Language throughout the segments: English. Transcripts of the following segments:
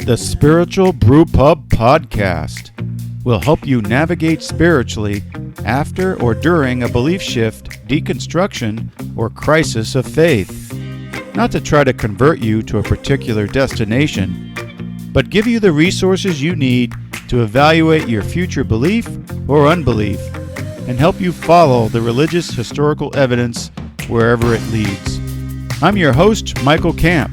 The Spiritual Brewpub Podcast will help you navigate spiritually after or during a belief shift, deconstruction, or crisis of faith. Not to try to convert you to a particular destination, but give you the resources you need to evaluate your future belief or unbelief and help you follow the religious historical evidence wherever it leads. I'm your host, Michael Camp,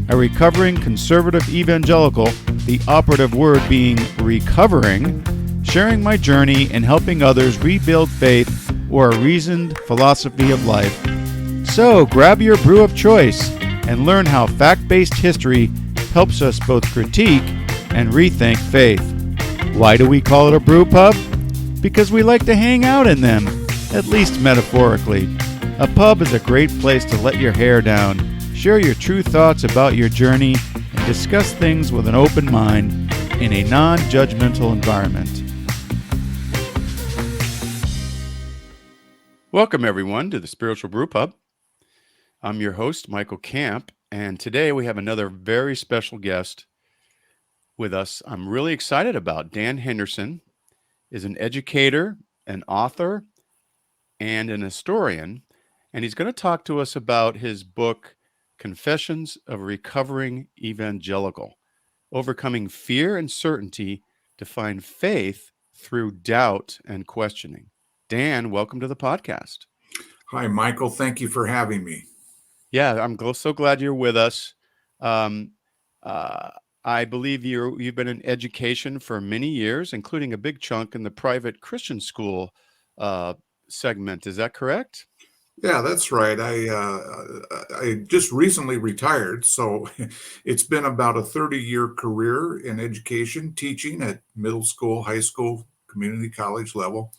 a recovering conservative evangelical, the operative word being recovering, sharing my journey and helping others rebuild faith or a reasoned philosophy of life. So grab your brew of choice and learn how fact-based history helps us both critique and rethink faith. Why do we call it a brew pub? Because we like to hang out in them, at least metaphorically. A pub is a great place to let your hair down, share your true thoughts about your journey, and discuss things with an open mind in a non-judgmental environment. Welcome, everyone, to the Spiritual Brew Pub. I'm your host, Michael Camp, and today we have another very special guest with us I'm really excited about. Dan Henderson is an educator, an author, and an historian, and he's going to talk to us about his book, Confessions of a Recovering Evangelical, Overcoming Fear and Certainty to Find Faith Through Doubt and Questioning. Dan, welcome to the podcast. Hi, Michael. Thank you for having me. Yeah, I'm so glad you're with us. I believe you've been in education for many years, including a big chunk in the private Christian school segment. Is that correct? Yeah, that's right. I just recently retired, so it's been about a 30-year career in education, teaching at middle school, high school, community college level.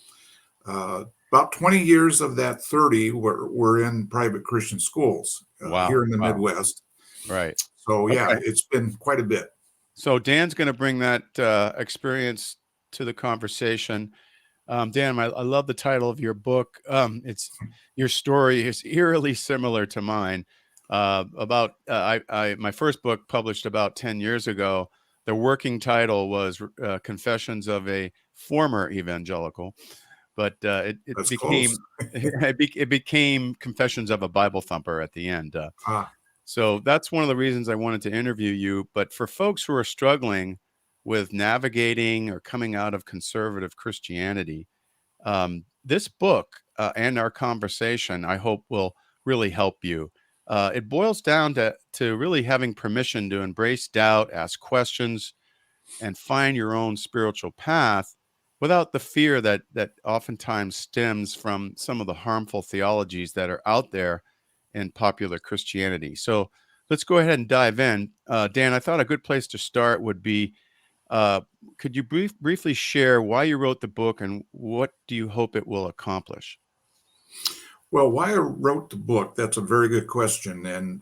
About 20 years of that 30 were in private Christian schools here in the Midwest. Right. So, yeah, It's been quite a bit. So Dan's going to bring that experience to the conversation. Dan, I love the title of your book. Your story is eerily similar to mine. My first book published about 10 years ago. The working title was Confessions of a Former Evangelical, but it became Confessions of a Bible Thumper at the end. So that's one of the reasons I wanted to interview you. But for folks who are struggling with navigating or coming out of conservative Christianity, this book and our conversation, I hope, will really help you. It boils down to really having permission to embrace doubt, ask questions, and find your own spiritual path without the fear that oftentimes stems from some of the harmful theologies that are out there in popular Christianity. So let's go ahead and dive in. Dan, I thought a good place to start would be, could you briefly share why you wrote the book and what do you hope it will accomplish? Well, why I wrote the book, that's a very good question. And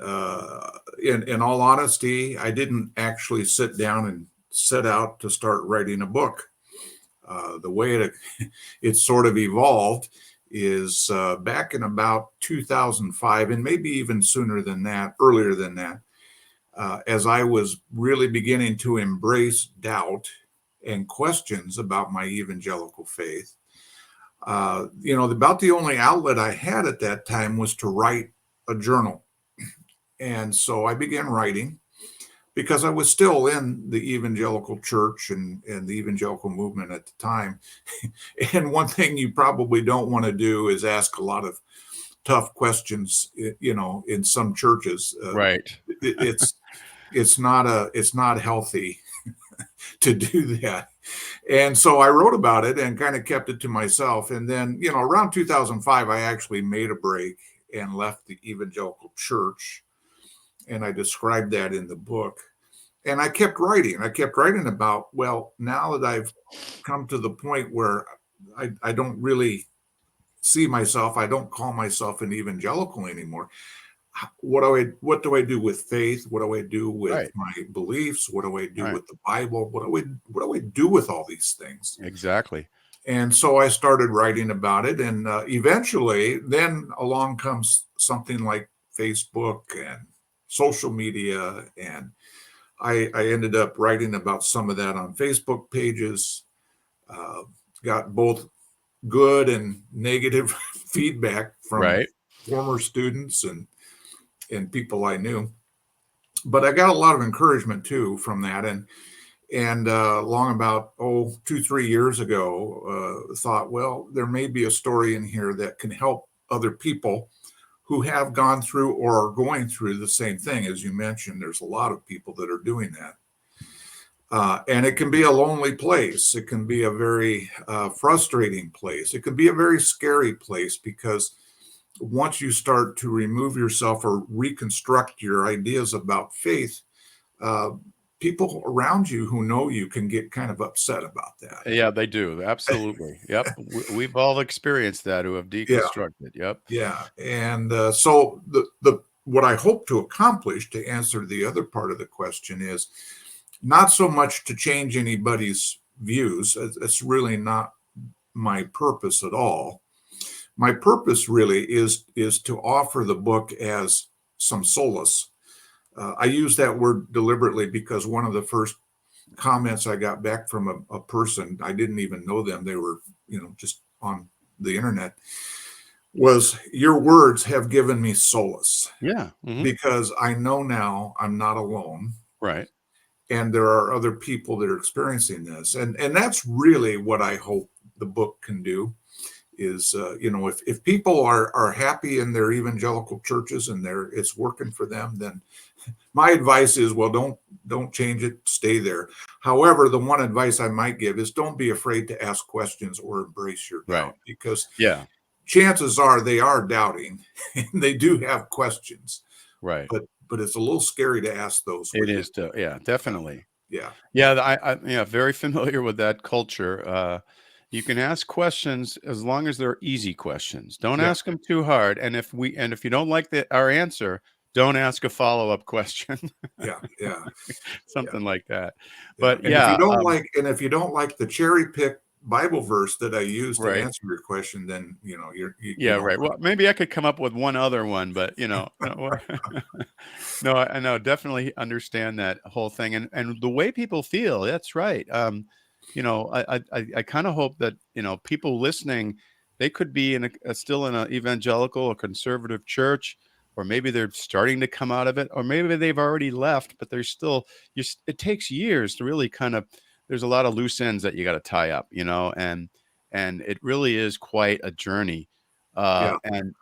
in all honesty, I didn't actually sit down and set out to start writing a book. The way it sort of evolved is back in about 2005, and maybe even sooner than that, earlier than that, as I was really beginning to embrace doubt and questions about my evangelical faith. About the only outlet I had at that time was to write a journal. And so I began writing because I was still in the evangelical church and the evangelical movement at the time. And one thing you probably don't want to do is ask a lot of tough questions, in some churches. Right. It's not healthy to do that. And so I wrote about it and kind of kept it to myself. And then, around 2005, I actually made a break and left the evangelical church. And I described that in the book. And I kept writing. About, well, now that I've come to the point where I don't really see myself, I don't call myself an evangelical anymore. What do I do with faith? What do I do with my beliefs? What do I do with the Bible? What do I do with all these things? Exactly. And so I started writing about it. And eventually, then along comes something like Facebook and social media. And I ended up writing about some of that on Facebook pages. Got both good and negative feedback from Right. former students and people I knew. But I got a lot of encouragement too from that. And long about 2-3 years ago, thought, well, there may be a story in here that can help other people who have gone through or are going through the same thing. As you mentioned, there's a lot of people that are doing that. And it can be a lonely place. It can be a very frustrating place. It can be a very scary place, because once you start to remove yourself or reconstruct your ideas about faith, uh, people around you who know you can get kind of upset about that. Yeah, they do. Absolutely. Yep. We've all experienced that who have Yeah, deconstructed. Yep. yeah. And so the what I hope to accomplish, to answer the other part of the question, is not so much to change anybody's views. It's really not my purpose at all. My purpose really is to offer the book as some solace. I use that word deliberately because one of the first comments I got back from a person, I didn't even know them, they were, just on the internet, was, "Your words have given me solace, Yeah. Hmm. because I know now I'm not alone, Right. and there are other people that are experiencing this." And that's really what I hope the book can do. Is if people are happy in their evangelical churches and it's working for them, then my advice is, well, don't change it, stay there. However, the one advice I might give is, don't be afraid to ask questions or embrace your Right. doubt, because Yeah. chances are they are doubting and they do have questions, Right. but it's a little scary to ask those It when you is. Yeah, definitely. yeah, Yeah, yeah, very familiar with that culture. You can ask questions as long as they're easy questions. Don't yeah, ask them too hard. And if you don't like our answer, don't ask a follow-up question, yeah, yeah, yeah. something like that. Yeah, But and if you yeah, don't like the cherry pick Bible verse that I use to right. answer your question, then you Yeah, don't right. Well, want maybe I could come up with one other one, but no, I know, definitely understand that whole thing, and the way people feel. That's right. I kind of hope that people listening, they could be still in an evangelical or conservative church, or maybe they're starting to come out of it, or maybe they've already left, but they're still. It takes years to really kind of. There's a lot of loose ends that you got to tie up, and it really is quite a journey. yeah, And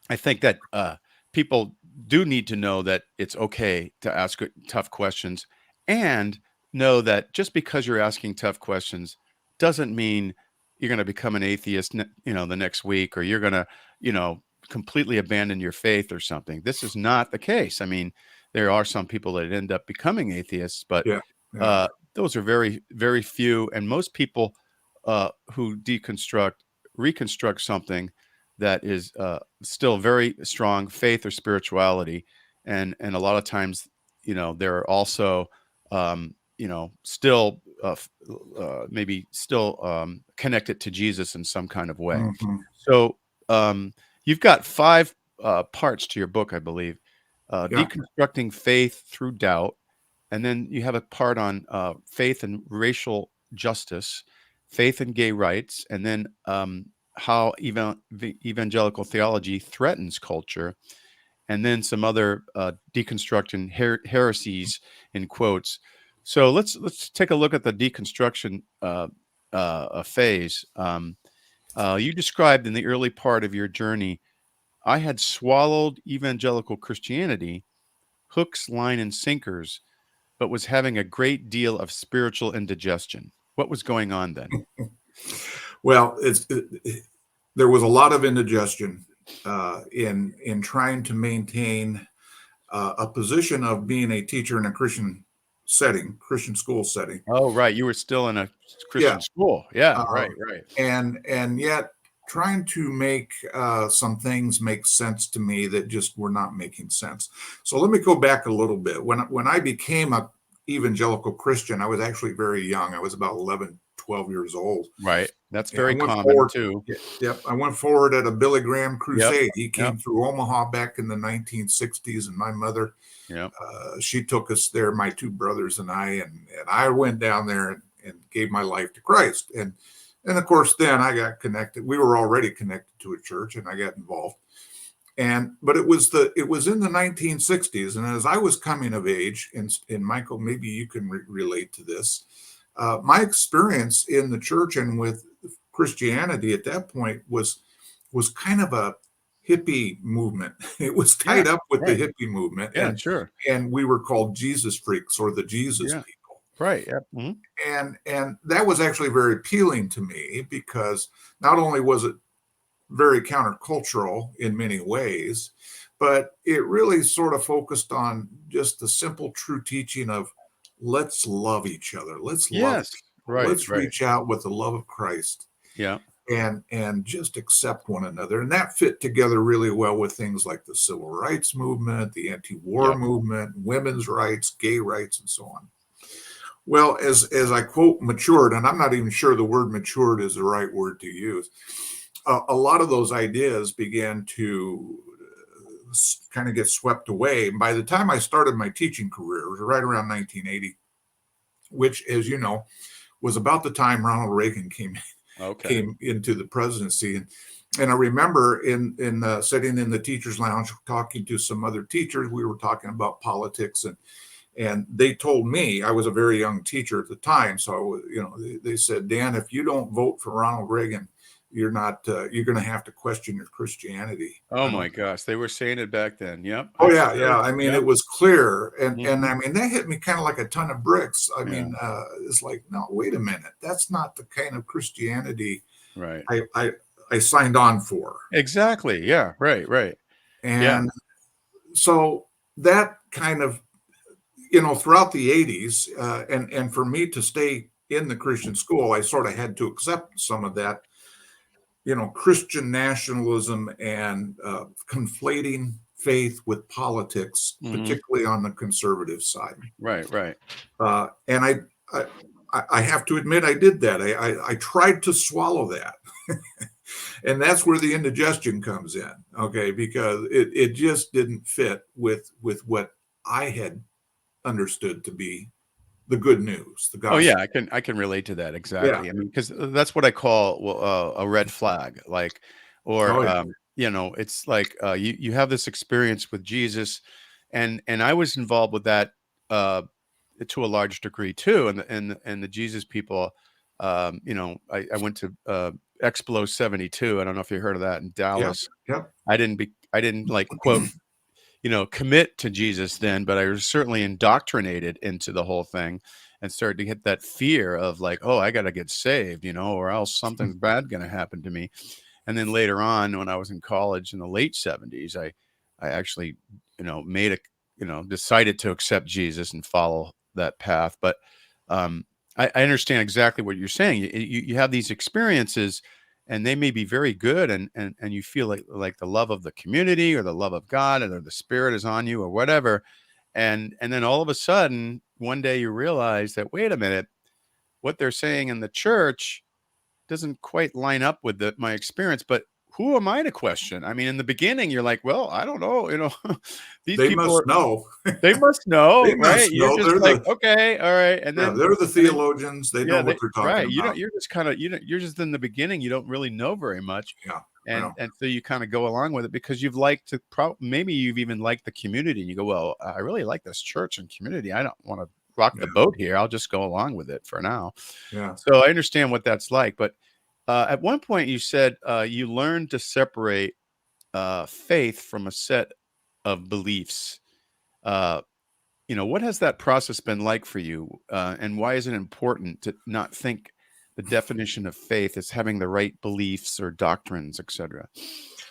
I think that people do need to know that it's okay to ask tough questions, and know that just because you're asking tough questions doesn't mean you're going to become an atheist, the next week, or you're going to, completely abandon your faith or something. This is not the case. I mean, there are some people that end up becoming atheists, but yeah, yeah, uh, those are very, very few. And most people who reconstruct something that is still very strong faith or spirituality, and a lot of times, they're also, still maybe still connected to Jesus in some kind of way. hmm, So you've got five parts to your book, I believe. yeah, Deconstructing faith through doubt, and then you have a part on faith and racial justice, faith and gay rights, and then how evangelical theology threatens culture, and then some other deconstruction heresies in quotes. So let's take a look at the deconstruction phase. You described in the early part of your journey, I had swallowed evangelical Christianity, hooks, line, and sinkers, but was having a great deal of spiritual indigestion. What was going on then? well, there was a lot of indigestion in trying to maintain a position of being a teacher in a Christian school setting. Oh, right. You were still in a Yeah, Christian school. Yeah, uh, right, right. and yet trying to make some things make sense to me that just were not making sense. So let me go back a little bit. When I became a evangelical Christian, I was actually very young. I was about 11, 12 years old. Right. That's Yeah, I very went common forward. too. Yep, I went forward at a Billy Graham Yep. crusade. He Yep. came through Omaha back in the 1960s, and my mother, Yep. she took us there, my two brothers and I went down there and gave my life to Christ. And of course, then I got connected. We were already connected to a church, and I got involved. But it was in the 1960s, and as I was coming of age, and Michael, maybe you can relate to this. My experience in the church and with Christianity at that point was kind of a hippie movement. It was Yeah. tied up with the Right. hippie movement, Yeah. Sure. and we were called Jesus freaks or the Jesus Yeah. people. Right. Yeah. Mm-hmm. And that was actually very appealing to me because not only was it very countercultural in many ways, but it really sort of focused on just the simple true teaching of let's love each other. Let's love Yes. people. Right. Let's Right. reach out with the love of Christ Yeah. and just accept one another. And that fit together really well with things like the civil rights movement, the anti-war Yep. movement, women's rights, gay rights, and so on. Well, as I quote matured, and I'm not even sure the word matured is the right word to use, a lot of those ideas began to kind of get swept away. And by the time I started my teaching career, it was right around 1980, which, as you know, was about the time Ronald Reagan Okay. came into the presidency. And I remember sitting in the teachers' lounge talking to some other teachers. We were talking about politics, and they told me, I was a very young teacher at the time, so they said, Dan, if you don't vote for Ronald Reagan, you're not you're going to have to question your Christianity. Oh my gosh, they were saying it back then. Yep. Oh I've yeah, yeah. heard. I mean, Yep. it was clear, and Mm-hmm. I mean that hit me kind of like a ton of bricks. I Yeah. mean, it's like, no, wait a minute, that's not the kind of Christianity Right. I signed on for. Exactly. Yeah. Right. Right. Yeah. And so that kind of, throughout the 80s, and for me to stay in the Christian school, I sort of had to accept some of that, Christian nationalism and conflating faith with politics, Mm-hmm. particularly on the conservative side. Right. Right. And I have to admit I did that. I tried to swallow that. And that's where the indigestion comes in, okay, because it just didn't fit with what I had understood to be the good news, the Oh yeah, gospel. I can relate to that Yeah. exactly. I mean, because that's what I call a red flag, like, Oh or yeah. it's like you have this experience with Jesus, and I was involved with that to a large degree too, and the Jesus people. I went to Explo 72. I don't know if you heard of that in Yep. Dallas. Yep. I didn't like quote commit to Jesus then, but I was certainly indoctrinated into the whole thing and started to get that fear of like, oh, I got to get saved, or else something's bad going to happen to me. And then later on, when I was in college in the late 70s, I actually, made a, decided to accept Jesus and follow that path. But um, I understand exactly what you're saying. You have these experiences and they may be very good and you feel like the love of the community or the love of God or the spirit is on you or whatever. And then all of a sudden, one day you realize that, wait a minute, what they're saying in the church doesn't quite line up with my experience, but who am I to question? I mean, in the beginning, you're like, well, I don't know, these They people must know. they must know, They right? must You're know. just like, okay, all right. And then, They're the and then, theologians. They know yeah, what they're talking right. You don't, about. you're just kind of, you're just in the beginning, you don't really know very much. Yeah. And, Well, and so you kind of go along with it because you've liked to, maybe you've even liked the community and you go, well, I really like this church and community. I don't want to rock the yeah. boat here. I'll just go along with it for now. Yeah. So I understand what that's like. But at one point you said you learned to separate faith from a set of beliefs. Uh, what has that process been like for you? And why is it important to not think the definition of faith is having the right beliefs or doctrines, etc.?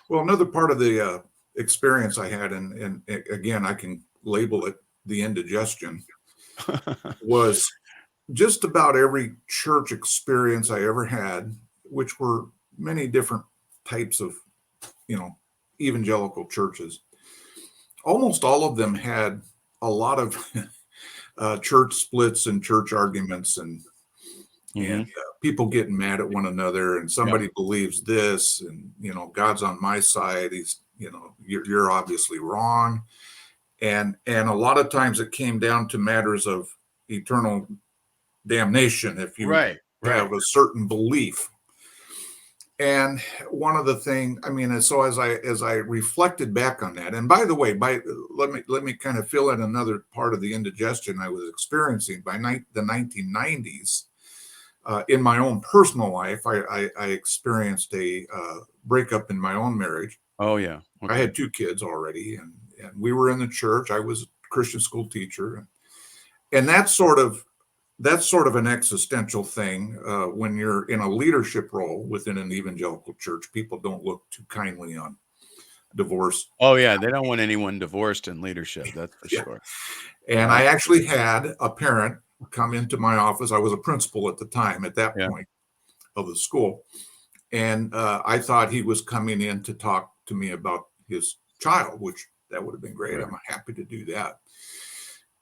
Well, another part of the experience I had, and again, I can label it the indigestion, was just about every church experience I ever had, which were many different types of, you know, evangelical churches. Almost all of them had a lot of church splits and church arguments, and Mm-hmm. people getting mad at one another, and Yeah. somebody believes this, and God's on my side. He's you're obviously wrong, and a lot of times it came down to matters of eternal damnation if you Right. Right. have a certain belief. And one of the things, I mean, so as I reflected back on that, and by the way, let me kind of fill in another part of the indigestion I was experiencing by the 1990s. In my own personal life, I experienced a breakup in my own marriage. Oh yeah. I Okay. had 2 kids already, and we were in the church. I was a Christian school teacher, and that's sort of an existential thing. When you're in a leadership role within an evangelical church, people don't look too kindly on divorce. Oh yeah. They don't want anyone divorced in leadership. That's for Yeah. sure. And I actually had a parent come into my office. I was a principal at the time, at that Yeah. point of the school. And I thought he was coming in to talk to me about his child, which that would have been great. Right. I'm happy to do that.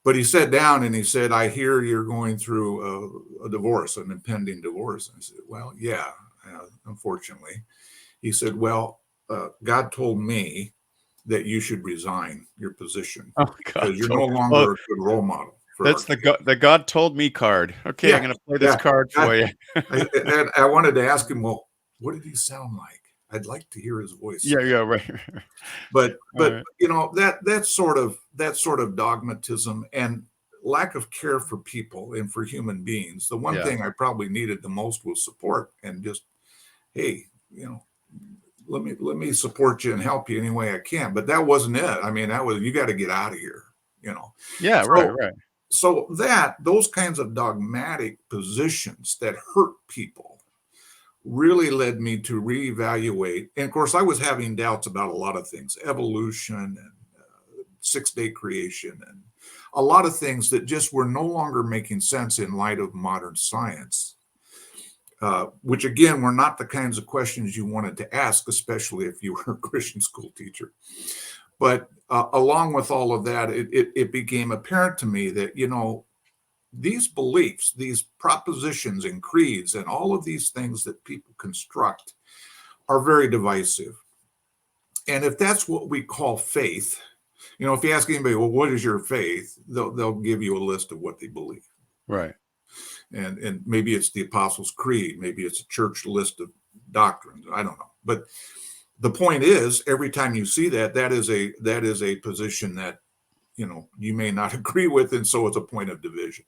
But he sat down and he said, I hear you're going through a divorce, an impending divorce. And I said, well, yeah, unfortunately. He said, well, God told me that you should resign your position Oh God. because you're no Oh, longer a good role model for our that's kids. the God told me card. Okay, I'm Yeah, gonna play this yeah. card for you. And I wanted to ask him, well, what did he sound like? I'd like to hear his voice Yeah. someday. Yeah. Right. But All right. that sort of dogmatism and lack of care for people and for human beings. The one Yeah. thing I probably needed the most was support, and just, hey, let me support you and help you any way I can. But that wasn't it. I mean, that was, you got to get out of here. Yeah. Right. So Right. those kinds of dogmatic positions that hurt people really led me to reevaluate. And of course, I was having doubts about a lot of things, evolution and 6-day creation, and a lot of things that just were no longer making sense in light of modern science. Which again were not the kinds of questions you wanted to ask, especially if you were a Christian school teacher. But along with all of that, it became apparent to me that, these beliefs, these propositions and creeds, and all of these things that people construct are very divisive. And if that's what we call faith, if you ask anybody, well, what is your faith? They'll give you a list of what they believe. Right. And maybe it's the Apostles' Creed, maybe it's a church list of doctrines. I don't know. But the point is, every time you see that, that is a position that you may not agree with, and so it's a point of division.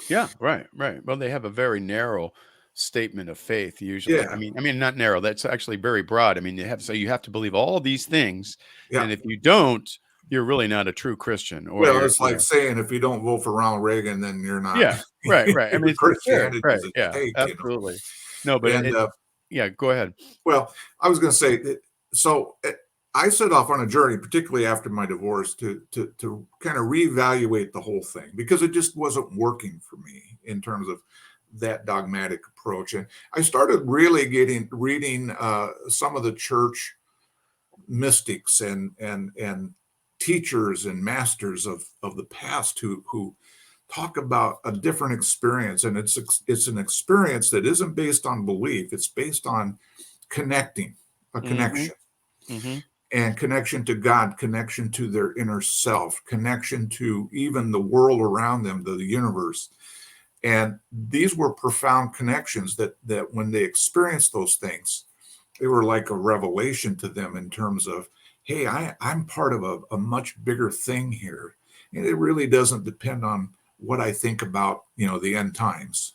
Yeah. Right. Right. Well, they have a very narrow statement of faith usually. Yeah, I mean, not narrow. That's actually very broad. I mean, you have to believe all these things, yeah. and if you don't, you're really not a true Christian, or Well, you're, it's like saying if you don't vote for Ronald Reagan, then you're not. yeah. Right. Right. I mean, Your it's fair. Christianity Right. is at Yeah. stake. Absolutely. No, but And yeah. Go ahead. well, I was going to say that. So I set off on a journey, particularly after my divorce, to kind of reevaluate the whole thing, because it just wasn't working for me in terms of that dogmatic approach. And I started really reading some of the church mystics and teachers and masters of the past who talk about a different experience. And it's an experience that isn't based on belief, it's based on connecting, a Mm-hmm. connection, Mm-hmm. and connection to God, connection to their inner self, connection to even the world around them, the universe. And these were profound connections that when they experienced those things, they were like a revelation to them in terms of, hey, I'm part of a much bigger thing here. And it really doesn't depend on what I think about, the end times,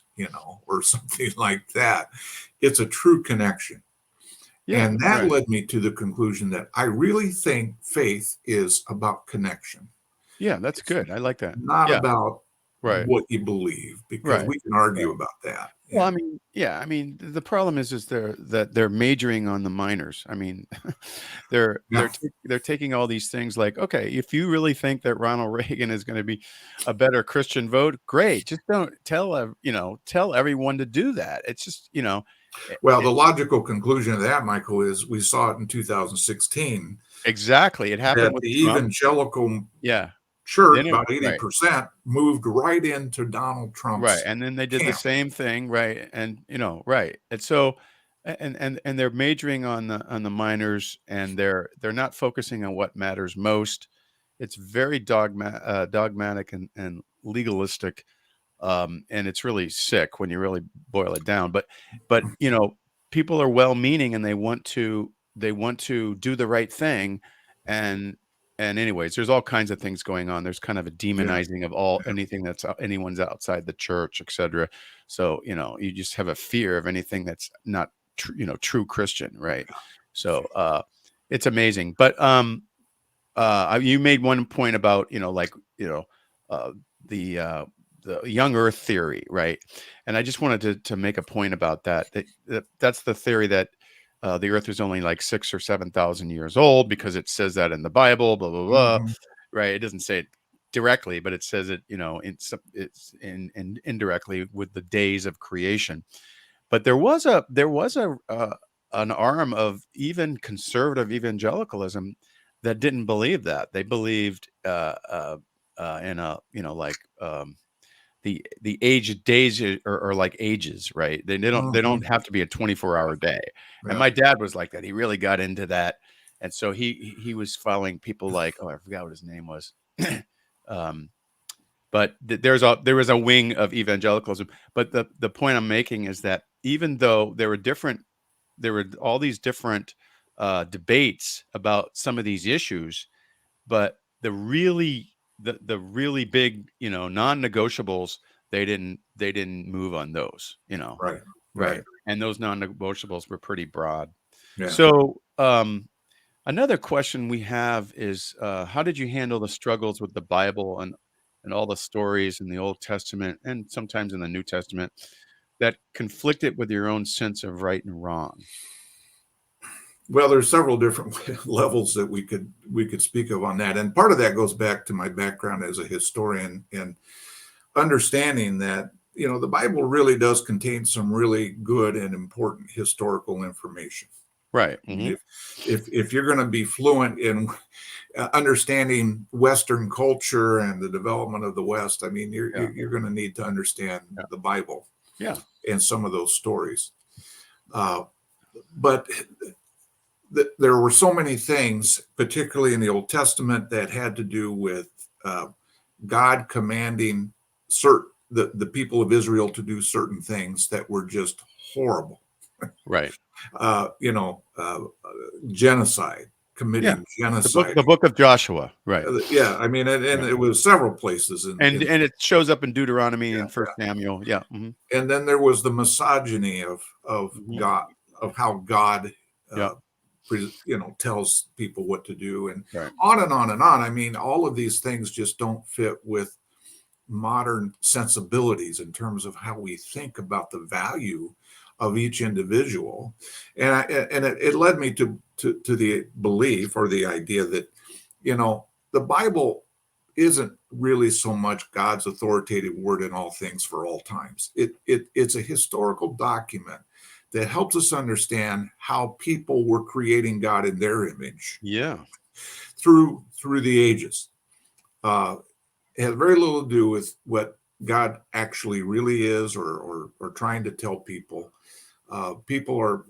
or something like that. It's a true connection. Yeah. And that Right. led me to the conclusion that I really think faith is about connection. Yeah. That's It's good. I like that. not Yeah. about Right. what you believe, because Right. we can argue Right. about that. Well, I And mean, yeah, I mean, the problem is they're majoring on the minors. I mean, yeah, they're taking all these things like, okay, if you really think that Ronald Reagan is going to be a better Christian vote, great. Just don't tell everyone to do that. It's just, well, the logical conclusion of that, Michael, is we saw it in 2016 exactly. It happened that with the Trump. evangelical Yeah. church, Then about right. 80%, moved right into Donald Right, Trump's and then they did the camp. same thing, right, and, right, and so and they're majoring on the minors, and they're not focusing on what matters most. It's very dogmatic and legalistic, and it's really sick when you really boil it down, but, people are well-meaning, and they want to do the right thing, and anyways, there's all kinds of things going on. There's kind of a Yeah, demonizing of anything that's anyone's outside the church, etc. So, you just have a fear of anything that's not true Christian, right? So, it's amazing. But you made one point about, uh, the uh, the young Earth theory, right? And I just wanted to make a point about that. That's the theory that the Earth is only like 6 or 7 thousand years old because it says that in the Bible. Blah blah blah. hmm, Right? It doesn't say it directly, but it says it, it's in indirectly with the days of creation. But there was an arm of even conservative evangelicalism that didn't believe that. They believed in a like the age days are like ages, right? They don't hmm, have to be a 24-hour day. And yeah, my dad was like that. He really got into that, and so he was following people like, oh, I forgot what his name was. um, but there was a wing of evangelicalism. But the point I'm making is that even though there were all these different debates about some of these issues, but the really big, non-negotiables, they didn't move on those, right, right? right, And those non-negotiables were pretty broad. yeah. So another question we have is, how did you handle the struggles with the Bible and all the stories in the Old Testament and sometimes in the New Testament that conflicted with your own sense of right and wrong? Well, there's several different levels that we could speak of on that, and part of that goes back to my background as a historian and understanding that the Bible really does contain some really good and important historical information. Right. I mean, if you're going to be fluent in understanding Western culture and the development of the West, I mean, you're Yeah. you're going to need to understand Yeah. the Bible Yeah. and some of those stories. But there were so many things, particularly in the Old Testament, that had to do with uh, God commanding the people of Israel to do certain things that were just horrible. Right. Uh, you know, uh, Genocide, Yeah. committing The book genocide. the book of Joshua. Right. Yeah, I mean, and Yeah. it was several places in And it shows up in Deuteronomy yeah, and First Samuel. Yeah. and then there was the misogyny of Mhm. God, of how God Yeah. uh, tells people what to do, and Right. on and on and on. I mean, all of these things just don't fit with modern sensibilities in terms of how we think about the value of each individual. And it led me to the belief or the idea that the Bible isn't really so much God's authoritative word in all things for all times. It's a historical document that helps us understand how people were creating God in their image Yeah. through the ages. It has very little to do with what God actually really is, or trying to tell people. People are,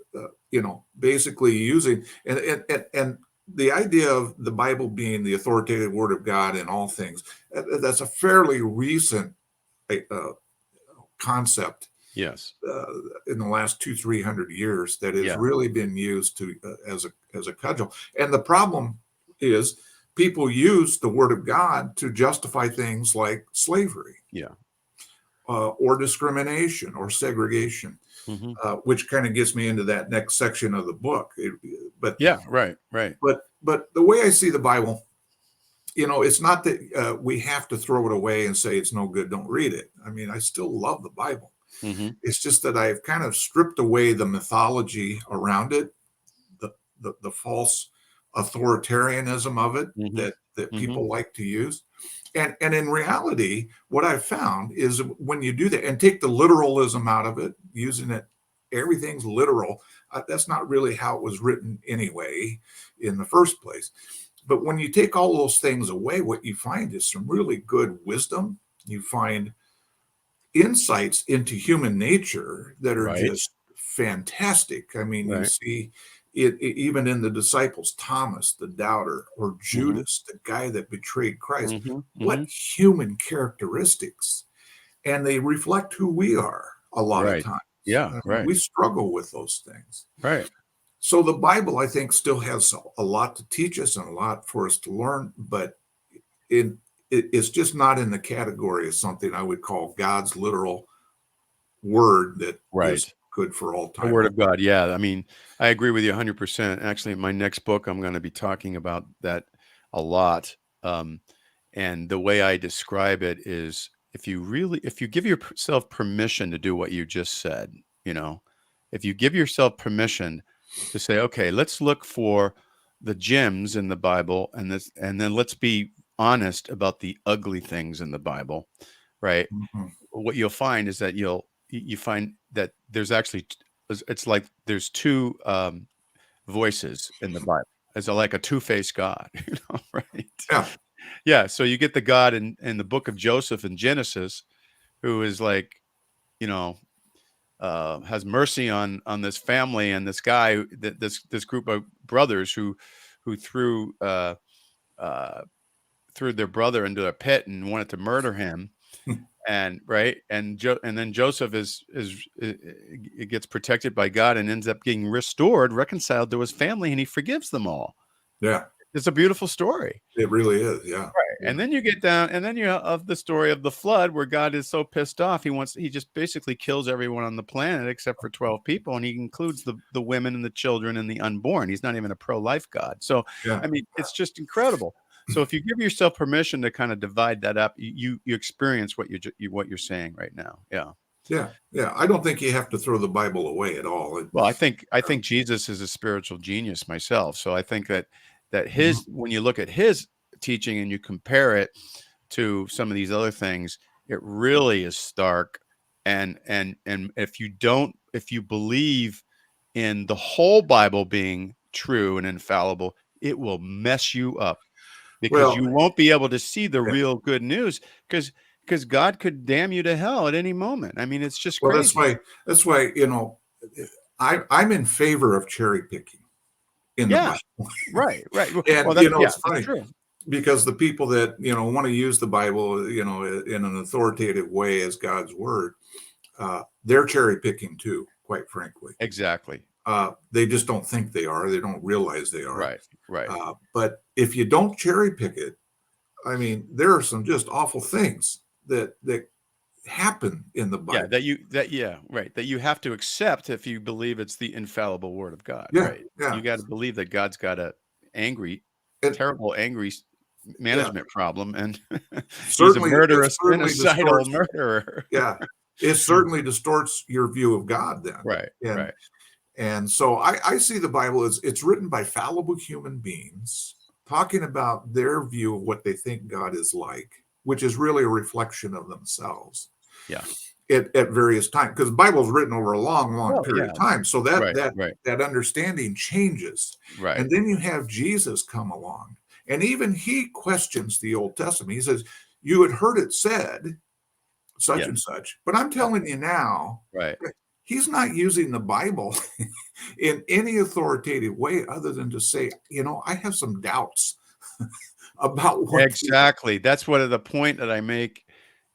basically using and the idea of the Bible being the authoritative word of God in all things. That's a fairly recent uh, concept Yes. uh, in the last 200-300 years that has Yeah. really been used to as a cudgel. And the problem is people use the word of God to justify things like slavery, Yeah. or discrimination or segregation, hmm which kind of gets me into that next section of the book. But Yeah. Right. Right. but the way I see the Bible, it's not that we have to throw it away and say it's no good, don't read it. I mean, I still love the Bible. hmm It's just that I've kind of stripped away the mythology around it, the false authoritarianism of it hmm that hmm people like to use. And in reality, what I've found is when you do that and take the literalism out of it, using it, everything's literal. That's not really how it was written anyway, in the first place. But when you take all those things away, what you find is some really good wisdom. You find insights into human nature that are Right. just fantastic. I mean, you Right. see it even in the disciples, Thomas, the doubter, or Mm-hmm. Judas, the guy that betrayed Christ. Mm-hmm. What Mm-hmm. human characteristics, and they reflect who we are a lot of Right. times. Yeah. I mean, Right. we struggle with those things. Right. So the Bible, I think, still has a lot to teach us and a lot for us to learn, but in it's just not in the category of something I would call God's literal word that is Right. good for all The time. Word of God. Yeah. I mean, I agree with you 100%. Actually, in my next book, I'm going to be talking about that a lot. Um, and the way I describe it is if you give yourself permission to do what you just said, you know, if you give yourself permission to say, okay, let's look for the gems in the Bible and then let's be honest about the ugly things in the Bible, right? Mhm. What you'll find is that you find that there's actually it's like there's two voices in the Bible. It's like a two-faced God, right? Yeah. Yeah. So you get the God in the book of Joseph in Genesis, who is like, you know, has mercy on this family and this guy, this group of brothers who uh, threw their brother into a pit and wanted to murder him. And right, and then Joseph it gets protected by God and ends up getting restored, reconciled to his family, and he forgives them all. Yeah. It's a beautiful story. It really is. Yeah. Right. Yeah. And then you get down, and then you have the story of the flood, where God is so pissed off, he just basically kills everyone on the planet except for 12 people, and he includes the women and the children and the unborn. He's not even a pro-life God. So, Yeah. I mean, it's just incredible. So if you give yourself permission to kind of divide that up, you experience what you're saying right now. Yeah. Yeah. Yeah. I don't think you have to throw the Bible away at all. Well, I think Jesus is a spiritual genius myself. So I think that Mhm. when you look at his teaching and you compare it to some of these other things, it really is stark. And if you believe in the whole Bible being true and infallible, it will mess you up because Well, you won't be able to see the yeah. real good news because God could damn you to hell at any moment. I mean, it's just Well, crazy. that's why, I'm in favor of cherry picking in the Yeah. Bible. Right, right. Well, And, it's that's funny true. because the people that, want to use the Bible, in an authoritative way as God's word, they're cherry picking too, quite frankly. Exactly. They just don't think they are. They don't realize they are. Right, right. But if you don't cherry pick it, I mean, there are some just awful things that happen in the Yeah, Bible. right. That you have to accept if you believe it's the infallible word of God, Yeah, right? yeah, You got to believe that God's got a angry, and terrible, angry yeah. management problem, and he's a Certainly, it murderous, certainly genocidal distorts. murderer. Yeah, it certainly distorts your view of God. Then, Right, and right. and so I see the Bible as it's written by fallible human beings talking about their view of what they think God is like, which is really a reflection of themselves Yeah. at various times. Because the Bible is written over a long, long Well, period yeah. of time, so that Right, that right, that understanding changes, right. and then you have Jesus come along, and even he questions the Old Testament. He says, "You had heard it said." Such Yeah, and such. But I'm yeah. telling you now, Right. he's not using the Bible in any authoritative way other than to say, I have some doubts about what. Exactly. That's what the point that I make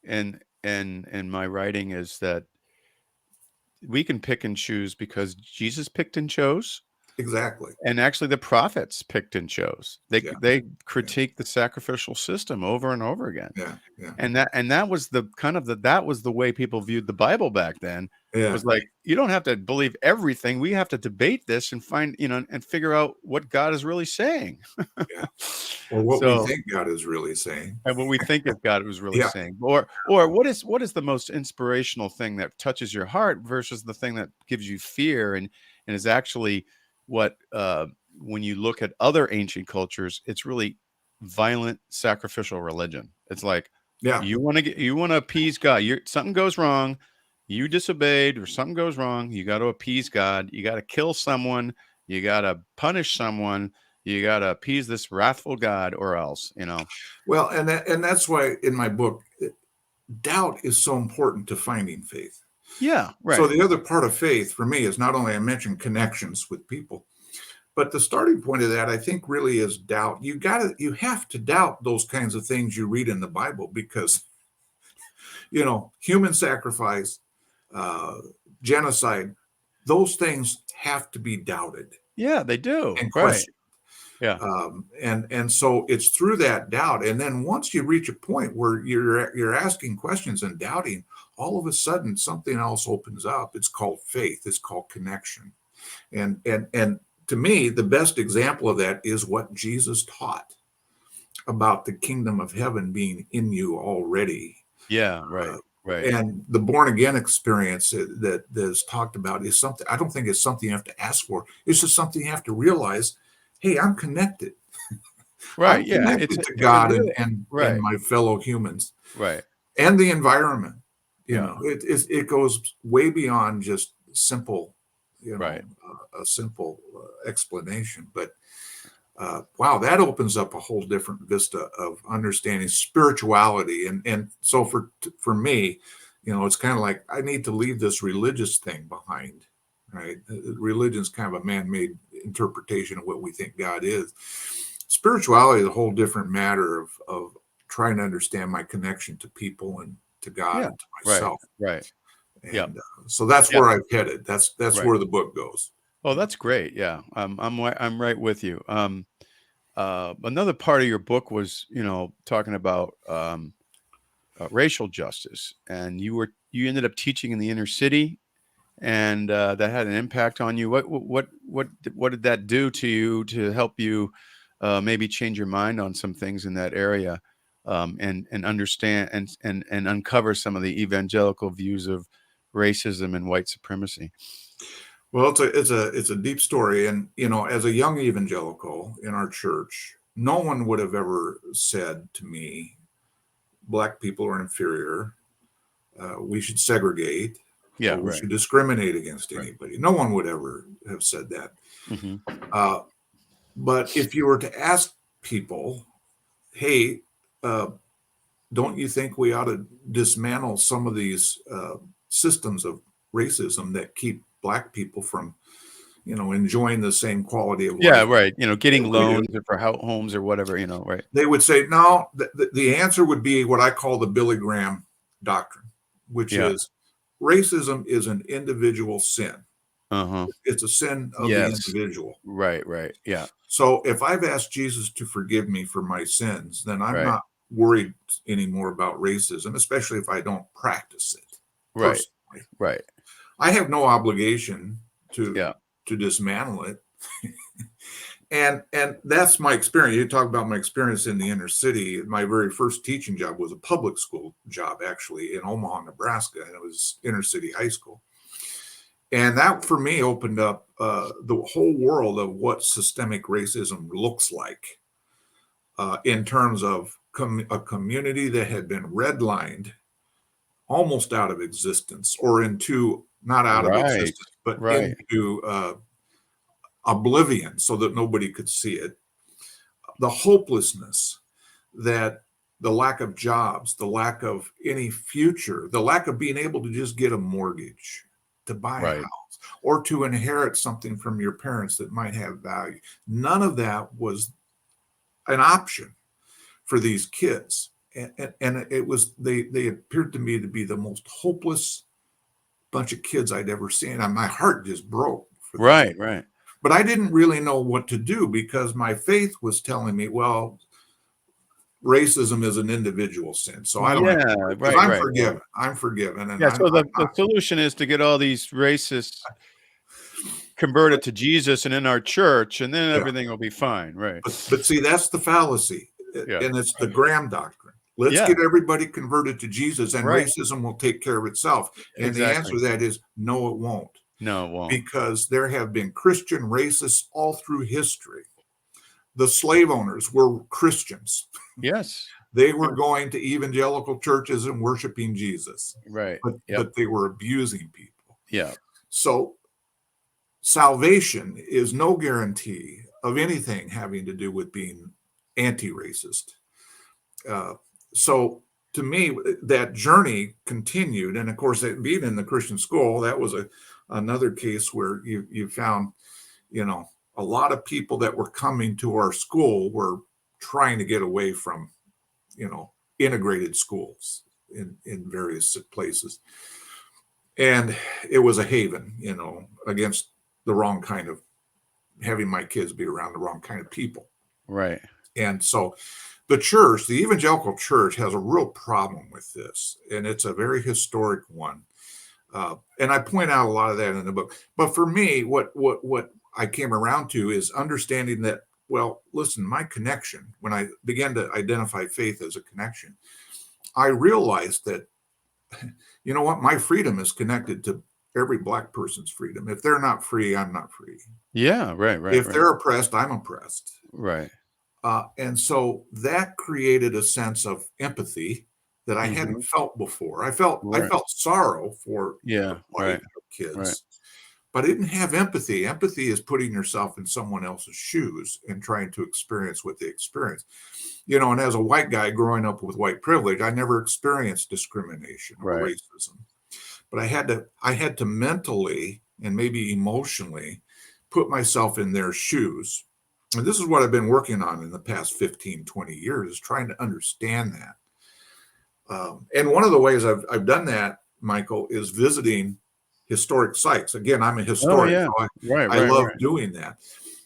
in my writing is that we can pick and choose because Jesus picked and chose, Exactly. and actually the prophets picked and chose. Yeah. They Yeah. critiqued the sacrificial system over and over again. Yeah. Yeah. And that was the kind of that was the way people viewed the Bible back then. Yeah. Was like, you don't have to believe everything. We have to debate this and find, and figure out what God is really saying. Yeah. Or what we So think God is really saying. and what we think of God was really Yeah. saying, or what is the most inspirational thing that touches your heart versus the thing that gives you fear, and is actually what when you look at other ancient cultures, it's really violent sacrificial religion. It's like Yeah. you want to appease God. Something goes wrong, you disobeyed, or something goes wrong. You got to appease God. You got to kill someone. You got to punish someone. You got to appease this wrathful God or else, Well, and that's why in my book, doubt is so important to finding faith. Yeah, So right. the other part of faith for me is not only I mentioned connections with people, but the starting point of that I think really is doubt. You have to doubt those kinds of things you read in the Bible because human sacrifice, uh, genocide, those things have to be doubted Yeah, they do. and Right. questioned. Yeah. And so it's through that doubt, and then once you reach a point where you're asking questions and doubting, all of a sudden something else opens up. It's called faith. It's called connection. And to me, the best example of that is what Jesus taught about the kingdom of heaven being in you already. Yeah, right. Right. And the born again experience that is talked about is something, I don't think it's something you have to ask for. It's just something you have to realize, hey, I'm connected. I'm Right. Yeah. connected to It God really, and right. my fellow humans Right. and the environment. Yeah. It goes way beyond just simple, Right. a simple explanation. But wow, that opens up a whole different vista of understanding spirituality. And so for me, it's kind of like I need to leave this religious thing behind, right? Religion's kind of a man-made interpretation of what we think God is. Spirituality is a whole different matter of trying to understand my connection to people and to God Yeah. and to Right. myself. Right. Yeah. And so that's Yeah. where I've headed. That's Right. where the book goes. Oh, that's great. Yeah. I'm right with you. Another part of your book was, talking about racial justice, and you ended up teaching in the inner city, and that had an impact on you. What did that do to you to help you maybe change your mind on some things in that area, and understand and uncover some of the evangelical views of racism and white supremacy? Well, it's a deep story, and as a young evangelical in our church, no one would have ever said to me, "Black people are inferior. We should segregate, Yeah. or we Right. should discriminate against Right. anybody." No one would ever have said that. Hmm. Uh, but if you were to ask people, "Hey, uh, don't you think we ought to dismantle some of these systems of racism that keep Black people from enjoying the same quality of Yeah. life Right. that Getting we do?" loans or for homes or whatever. Right. They would say, no, the answer would be what I call the Billy Graham doctrine, which Yeah. is racism is an individual sin. Uh huh. It's a sin of the Yes. individual. Right. Right. Yeah. So if I've asked Jesus to forgive me for my sins, then I'm Right. not worried anymore about racism, especially if I don't practice it Right. personally. Right. I have no obligation to Yeah. to dismantle it. And that's my experience. You talk about my experience in the inner city. My very first teaching job was a public school job, actually, in Omaha, Nebraska, and it was inner city high school. And that, for me, opened up the whole world of what systemic racism looks like in terms of a community that had been redlined almost out of existence, or into not out of Right. existence, but Right. into oblivion so that nobody could see it. The hopelessness that the lack of jobs, the lack of any future, the lack of being able to just get a mortgage, to buy a Right. house, or to inherit something from your parents that might have value. None of that was an option for these kids. And it was they appeared to me to be the most hopeless bunch of kids I'd ever seen. And my heart just broke for them. Right. Right. But I didn't really know what to do because my faith was telling me, well, racism is an individual sin, so I don't have to Yeah. worry because Right. I'm Right. Right. forgiven. I'm forgiven, and Yeah. I'm So the not. solution is to get all these racists converted to Jesus and in our church, and then Yeah, everything will be fine. Right. but see, that's the fallacy, Yeah. and it's the Graham doctrine. Let's Yeah. get everybody converted to Jesus, and Right. racism will take care of itself. And the answer Exactly. to that is no, it won't, No, it won't. because there have been Christian racists all through history. The slave owners were Christians. Yes. They were going to evangelical churches and worshiping Jesus, Right. Yep. but they were abusing people. Yeah. So salvation is no guarantee of anything having to do with being anti-racist. Uh, so to me, that journey continued, and of course, being in the Christian school, that was another case where you found, a lot of people that were coming to our school were trying to get away from, integrated schools in various places, and it was a haven, against the wrong kind of having my kids be around the wrong kind of people. Right. And so the church, the evangelical church, has a real problem with this, and it's a very historic one. And I point out a lot of that in the book. But for me, what I came around to is understanding that, well, listen, my connection, when I began to identify faith as a connection, I realized that, you know what, my freedom is connected to every Black person's freedom. If they're not free, I'm not free. Yeah. Right. Right. If Right. they're oppressed, I'm oppressed. Right. And so that created a sense of empathy that I hadn't felt before. I Right. felt sorrow for the Yeah. plight Right. of Right. kids, but I didn't have empathy. Empathy is putting yourself in someone else's shoes and trying to experience what they experience. And as a white guy growing up with white privilege, I never experienced discrimination or Right. racism. But I had to mentally and maybe emotionally put myself in their shoes. And this is what I've been working on in the past 15, 20 years, is trying to understand that. And one of the ways I've done that, Michael, is visiting historic sites. Again, I'm a Oh historian, yeah. so Right. I Right. love Right. doing that.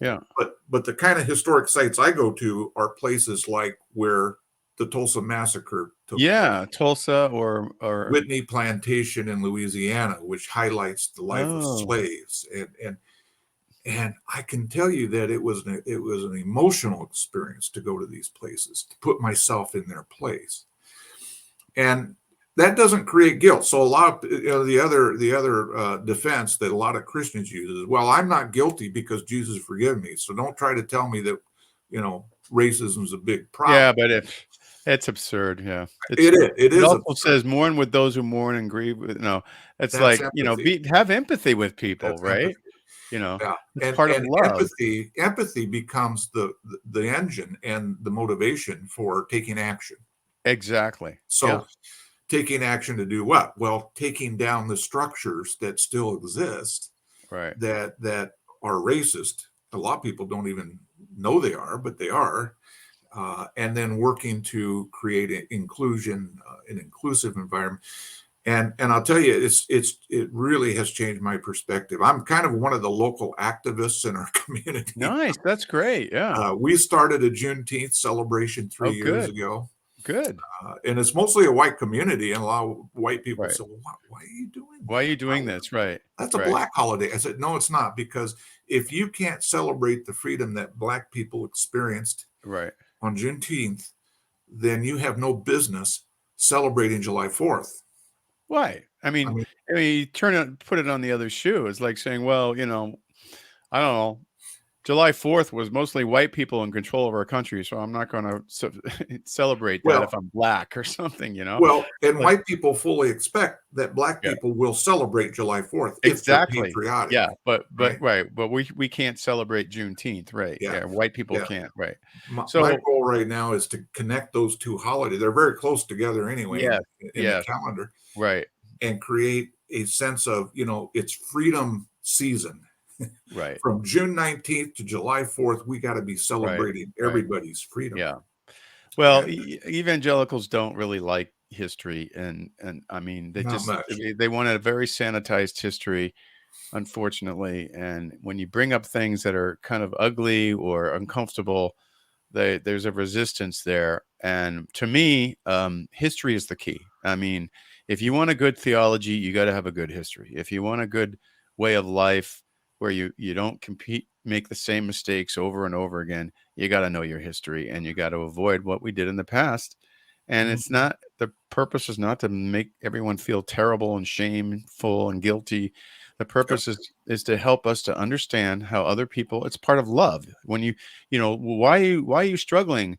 Yeah. But the kind of historic sites I go to are places like where the Tulsa massacre took place. Yeah. Tulsa or Whitney Plantation in Louisiana, which highlights the life of oh. slaves, and I can tell you that it was an emotional experience to go to these places, to put myself in their place, and that doesn't create guilt. So a lot of the other defense that a lot of Christians use is, well, I'm not guilty because Jesus forgive me. So don't try to tell me that racism is a big problem. Yeah, but if it's absurd, yeah. It It is also absurd. says mourn with those who mourn and grieve with it's That's like, empathy. be have empathy with people, That's right? empathy. You know, Yeah, it's and part of love. empathy becomes the engine and the motivation for taking action. Exactly. Yeah. So taking action to do what? Well, taking down the structures that still exist Right. that are racist. A lot of people don't even know they are, but they are. And then working to create inclusion, an inclusive environment. And I'll tell you, it really has changed my perspective. I'm kind of one of the local activists in our community. Nice. That's great. Yeah. We started a Juneteenth celebration Oh, 3 years good. ago, Good. and it's mostly a white community. And a lot of white people Right. say, "Well, why are you doing Why are you that? doing this? Right. That's a Right. Black holiday." I said, "No, it's not, because if you can't celebrate the freedom that Black people experienced Right. on Juneteenth, then you have no business celebrating July 4th." Why? I mean, I mean, you put it on the other shoe. It's like saying, well, I don't know. July 4th was mostly white people in control of our country, so I'm not going to celebrate that well, if I'm Black or something, and Like, white people fully expect that Black yeah, people will celebrate July 4th if they're exactly. patriotic, Yeah, but right? right, but we can't celebrate Juneteenth, right? Yeah, Yeah, white people yeah. can't, right? My So, goal right now is to connect those two holidays. They're very close together anyway yes, in the yes, calendar, right, and create a sense of, it's freedom season. right, From June 19th to July 4th, we got to be right, celebrating right. everybody's freedom. Yeah. Well, And evangelicals don't really like history, and I mean, not much. they want a very sanitized history, unfortunately. And when you bring up things that are kind of ugly or uncomfortable, there's a resistance there. And to me, history is the key. I mean, if you want a good theology, you got to have a good history. If you want a good way of life where you don't make the same mistakes over and over again, you got to know your history and you got to avoid what we did in the past. And it's Mhm. not the purpose is not to make everyone feel terrible and shameful and guilty. The Yep. purpose is to help us to understand how other people. It's part of love. When why are you struggling,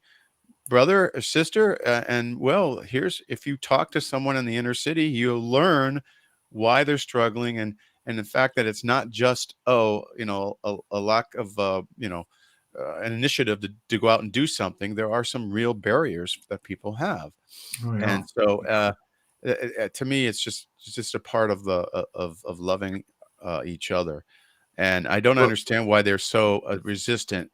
brother or sister? And well, here's if you talk to someone in the inner city, you'll learn why they're struggling, and the fact that it's not just a lack of an initiative to go out and do something, there are some real barriers that people have. Oh, yeah. And so, to me, it's just a part of the of loving each other. And I don't Well, understand why they're so resistant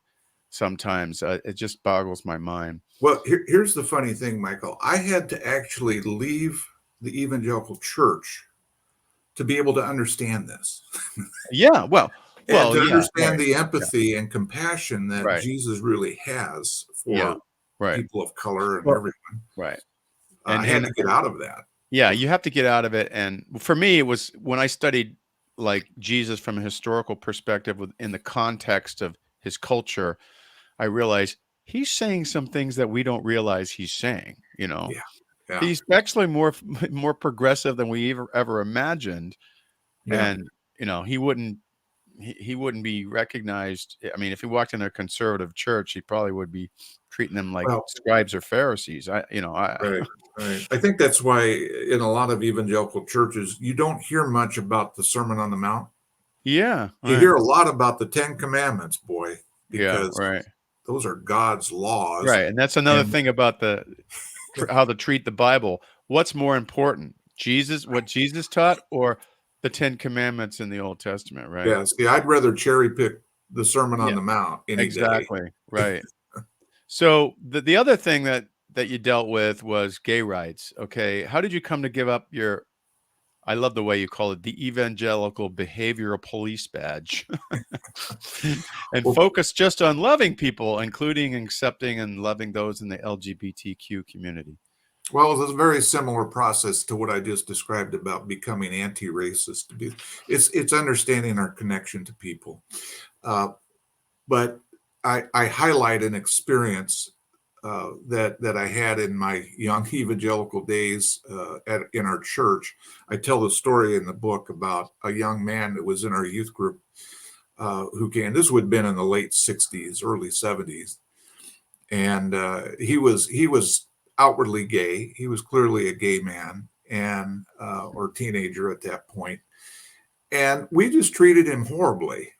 sometimes. It just boggles my mind. well, here's the funny thing, Michael. I had to actually leave the evangelical church to be able to understand this Yeah, and to yeah, understand right, the yeah, empathy and compassion that right, Jesus really has yeah, for right. people of color and Well, everyone. right, I had to get out of that. yeah, you have to get out of it. And for me, it was when I studied like Jesus from a historical perspective in the context of his culture, I realized he's saying some things that we don't realize he's saying. Yeah, yeah, He's actually more more progressive than we ever imagined, yeah. and he wouldn't be recognized. I mean, if he walked in a conservative church, he probably would be treating them like Well, scribes or Pharisees. I right, right. I think that's why in a lot of evangelical churches, you don't hear much about the Sermon on the Mount. yeah, You right, hear a lot about the Ten Commandments, boy, yeah, because right. those are God's laws. Right, and that's another And thing about how to treat the Bible. What's more important, what Jesus taught, or the Ten Commandments in the Old Testament? Right? yeah, see, I'd rather cherry pick the Sermon on Yeah, the Mount any day. exactly. Right. So the other thing that you dealt with was gay rights. Okay, how did you come to give up your? I love the way you call it the evangelical behavioral police badge, and Well, focus just on loving people, including accepting and loving those in the LGBTQ community. well, it's a very similar process to what I just described about becoming anti-racist. It's understanding our connection to people. But I highlight an experience that I had in my young evangelical days in our church. I tell the story in the book about a young man that was in our youth group who came. This would have been in the late '60s, early '70s, and he was outwardly gay. He was clearly a gay man and or teenager at that point, and we just treated him horribly.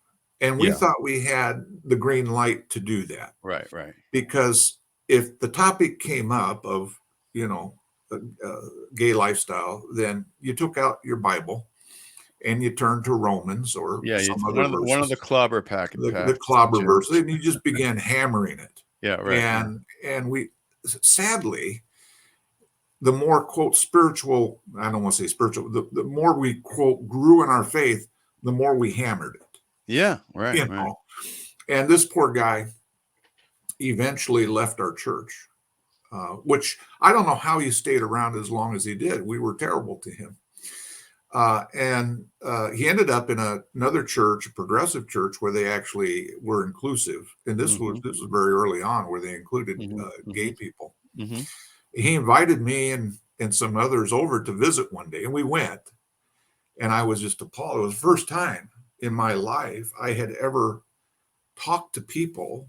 And we Yeah. thought we had the green light to do that Right. Right. because if the topic came up of, you know, gay lifestyle, then you took out your Bible and you turned to Romans or Yeah. some It's other one of the verses, clobber the clobber passages. verses, and you just began hammering it. Yeah. Right. Right. And we, sadly, the more quote spiritual, I don't want to say spiritual, the more we quote grew in our faith, the more we hammered it, Yeah. Right. you Right. know. And this poor guy eventually left our church, which I don't know how he stayed around as long as he did. We were terrible to him. And he ended up in another church, a progressive church, where they actually were inclusive. And Mm-hmm. this was very early on, where they included Mm-hmm. gay Mm-hmm. people. Mm-hmm. He invited me and some others over to visit one day, and we went. And I was just appalled. It was the first time in my life I had ever talked to people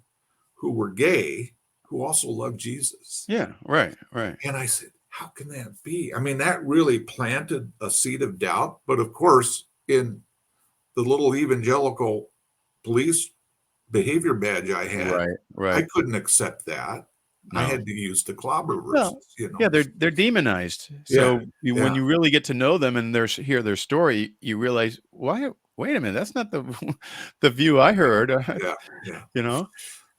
who were gay who also loved Jesus. Yeah. Right. Right. And I said, how can that be? I mean, that really planted a seed of doubt. But of course, in the little evangelical police behavior badge I had, Right. I Right. couldn't accept that. I No. had to use the clobber Well, verses, you yeah, know. they're demonized. Yeah, So when yeah, you really get to know them and hear their story, you realize, why? Wait a minute, that's not the the view I heard. yeah, yeah. You know?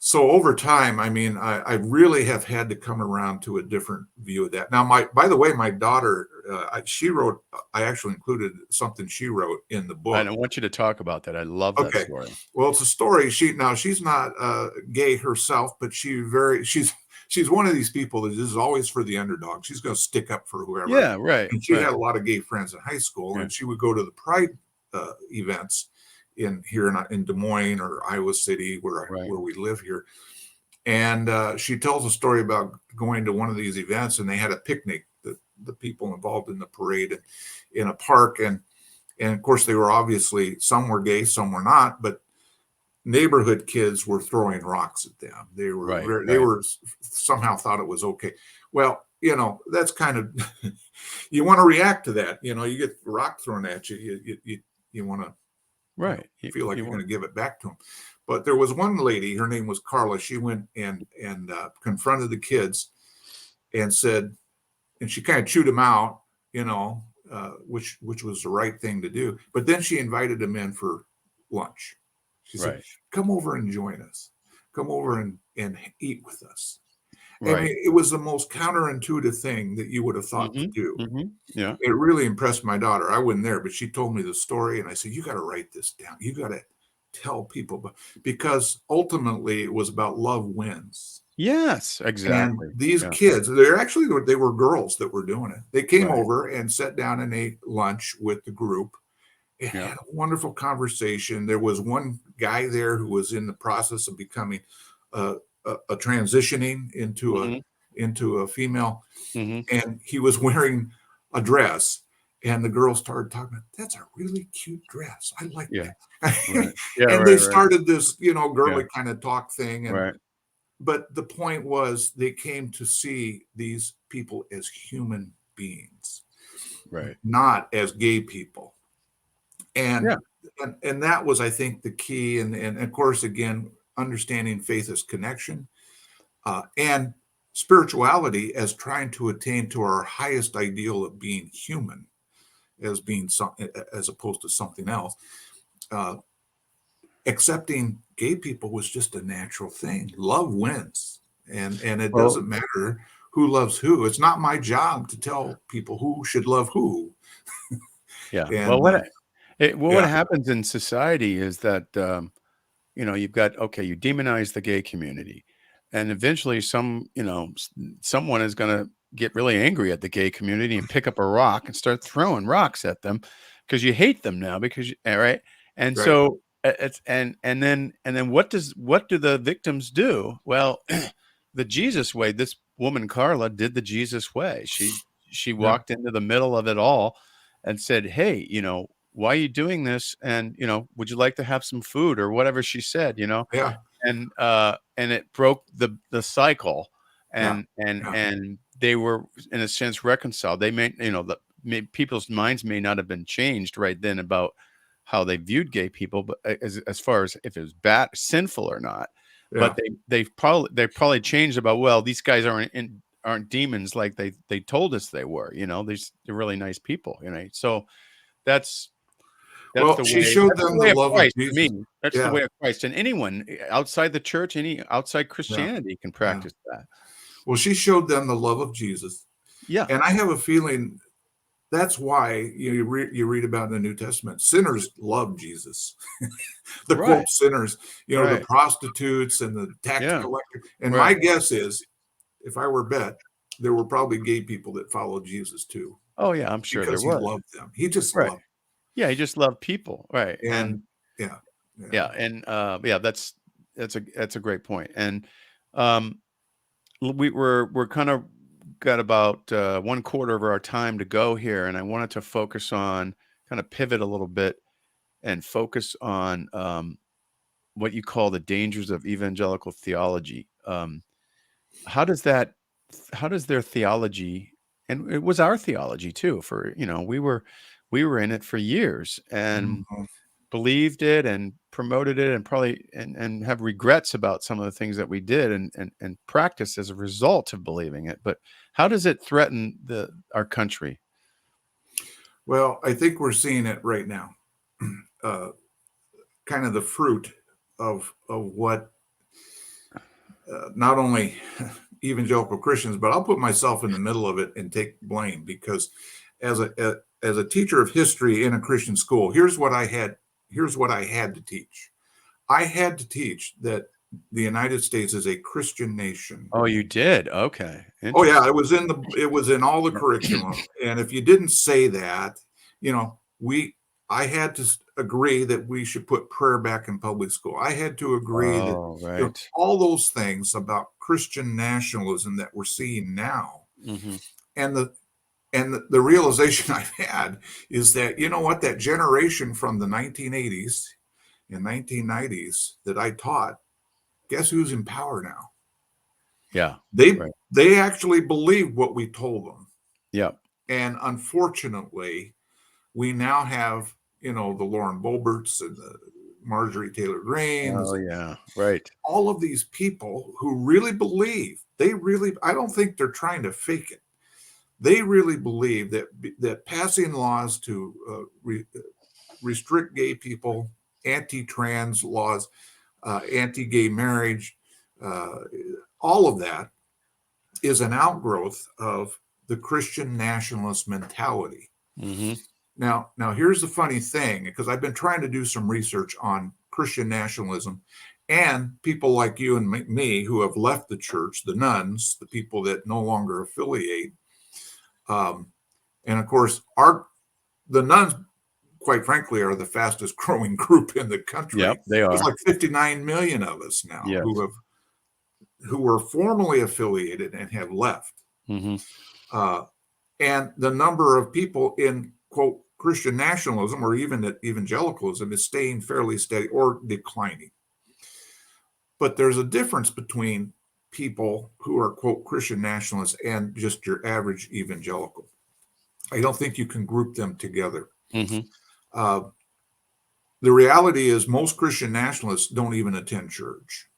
So over time, I mean, I really have had to come around to a different view of that. Now, by the way, my daughter, she wrote. I actually included something she wrote in the I book. don't want you to talk about that. I love that Okay, story. well, it's a story. She's not gay herself, but she's one of these people that is always for the underdog. She's going to stick up for whoever. Yeah. Right. And she Right. had a lot of gay friends in high school, Yeah. and she would go to the Pride events in Des Moines or Iowa City, Right. where we live here. And she tells a story about going to one of these events, and they had a picnic. The people involved in the parade in a park, and of course they were obviously, some were gay, some were not, but neighborhood kids were throwing rocks at them. Right. They Right. were somehow thought it was okay. Well, that's kind of you want to react to that. You get rock thrown at you. You want to Right. feel like You you're going want to give it back to them. But there was one lady, her name was Carla. She went and confronted the kids and said, and she kind of chewed them out, which was the right thing to do. But then she invited them in for lunch. She said, Right. "Come over and join us. Come over and eat with us." I Right. mean, it was the most counterintuitive thing that you would have thought to do. Yeah. It really impressed my daughter. I wasn't there, but she told me the story, and I said, "You got to write this down. You got to tell people," because ultimately it was about love wins. Yes, And exactly. these Yeah. kids, they were girls that were doing it. They came Right. over and sat down and ate lunch with the group and Yeah. had a wonderful conversation. There was one guy there who was in the process of becoming a transitioning hmm into a female, hmm and he was wearing a dress. And the girls started talking, "That's a really cute dress. I like Yeah. that." Right. Yeah. And they Right. Right. started this, Yeah. girly kind of talk thing. Right. But the point was they came to see these people as human beings, Right. not as gay people. And Yeah. and that was, I think, the key. And of course, again, understanding faith as connection, and spirituality as trying to attain to our highest ideal of being human, as being as opposed to something else. Uh, Accepting gay people was just a natural thing. Love wins, and it Well, doesn't matter who loves who. It's not my job to tell people who should love who. yeah. Well, And what yeah, happens in society is that you've got, okay, you demonize the gay community, and eventually someone is going to get really angry at the gay community and pick up a rock and start throwing rocks at them because you hate them now right. And right, so and then what do the victims do? Well, the Jesus way. This woman Carla did the Jesus way. She yeah, walked into the middle of it all and said, hey, why are you doing this? And, would you like to have some food or whatever she said, yeah, and it broke the cycle, yeah, yeah, and they were in a sense reconciled. They people's minds may not have been changed right then about how they viewed gay people, but as far as if it was bad, sinful or not, but yeah. they probably changed about, well, these guys aren't demons like they told us they were. They're really nice people. So that's that's Well, the she way showed that's the them the way of love of Christ to Jesus. me. That's the Yeah, way of Christ. And anyone outside the church, any outside yeah, Christianity can yeah. practice that. Well, she showed them the love of Jesus, Yeah. and I have a feeling that's why you read about in the New Testament, sinners love Jesus. The Right. quote sinners, the Right. prostitutes and the tax Yeah. collector. And my Right. guess is, if I were bet, there were probably gay people that followed Jesus too, Oh, yeah, I'm sure there because he was. loved them. He just Right. loved Yeah, he just loved people. Right. them. And And yeah, yeah. yeah, and yeah, that's a great point. And um we're kind of got about 1/4 of our time to go here, and I wanted to focus on kind of pivot a little bit and focus on what you call the dangers of evangelical theology. How does that? How does their theology, and it was our theology too? For we were in it for years and Mhm. believed it and promoted it, and probably and have regrets about some of the things that we did and practiced as a result of believing it. But how does it threaten our country? Well, I think we're seeing it right now. Uh, Kind of the fruit of what not only evangelical Christians, but I'll put myself in the middle of it and take blame, because as a teacher of history in a Christian school, here's what I had to teach. I had to teach that the United States is a Christian nation. Oh, you did? Okay, Oh yeah, interesting. it was in all the curriculum. And if you didn't say that, you know, we I had to agree that we should put prayer back in public school. I had to agree that, Oh, right. all those things about Christian nationalism that we're seeing now. hmm And the realization I've had is that, you know what, that generation from the 1980s and 1990s that I taught, guess who's in power now? Yeah. They Right. they actually believe what we told them. Yeah. And unfortunately, we now have, the Lauren Boeberts and the Marjorie Taylor Greene. Oh, yeah. Right. All of these people who really believe, I don't think they're trying to fake it. They really believe that passing laws to restrict gay people, anti-trans laws, anti-gay marriage, all of that is an outgrowth of the Christian nationalist mentality. Mm-hmm. Now, here's the funny thing, because I've been trying to do some research on Christian nationalism and people like you and me who have left the church, the nuns, the people that no longer affiliate. And of course, the nuns, quite frankly, are the fastest growing group in the country. Yep, they There's are. like 59 million of us now Yes. who were formally affiliated and have left. Mm-hmm. And the number of people in, quote, Christian nationalism or even evangelicalism is staying fairly steady or declining. But there's a difference between people who are, quote, Christian nationalists and just your average evangelical. I don't think you can group them together. Mm-hmm. The reality is most Christian nationalists don't even attend church.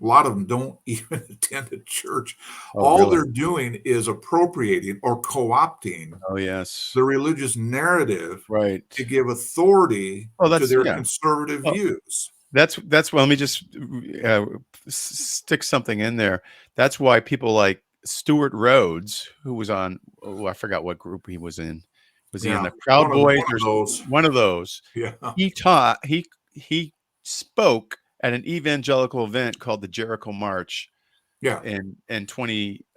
A lot of them don't even attend a church. All really? they're doing is appropriating or co-opting the religious narrative to give authority to their conservative views. That's well, let me just stick something in there. That's why people like Stuart Rhodes, who was on, I forgot what group he was in. Was he in the Proud Boys? One of those. Yeah. He spoke at an evangelical event called the Jericho March. Yeah. In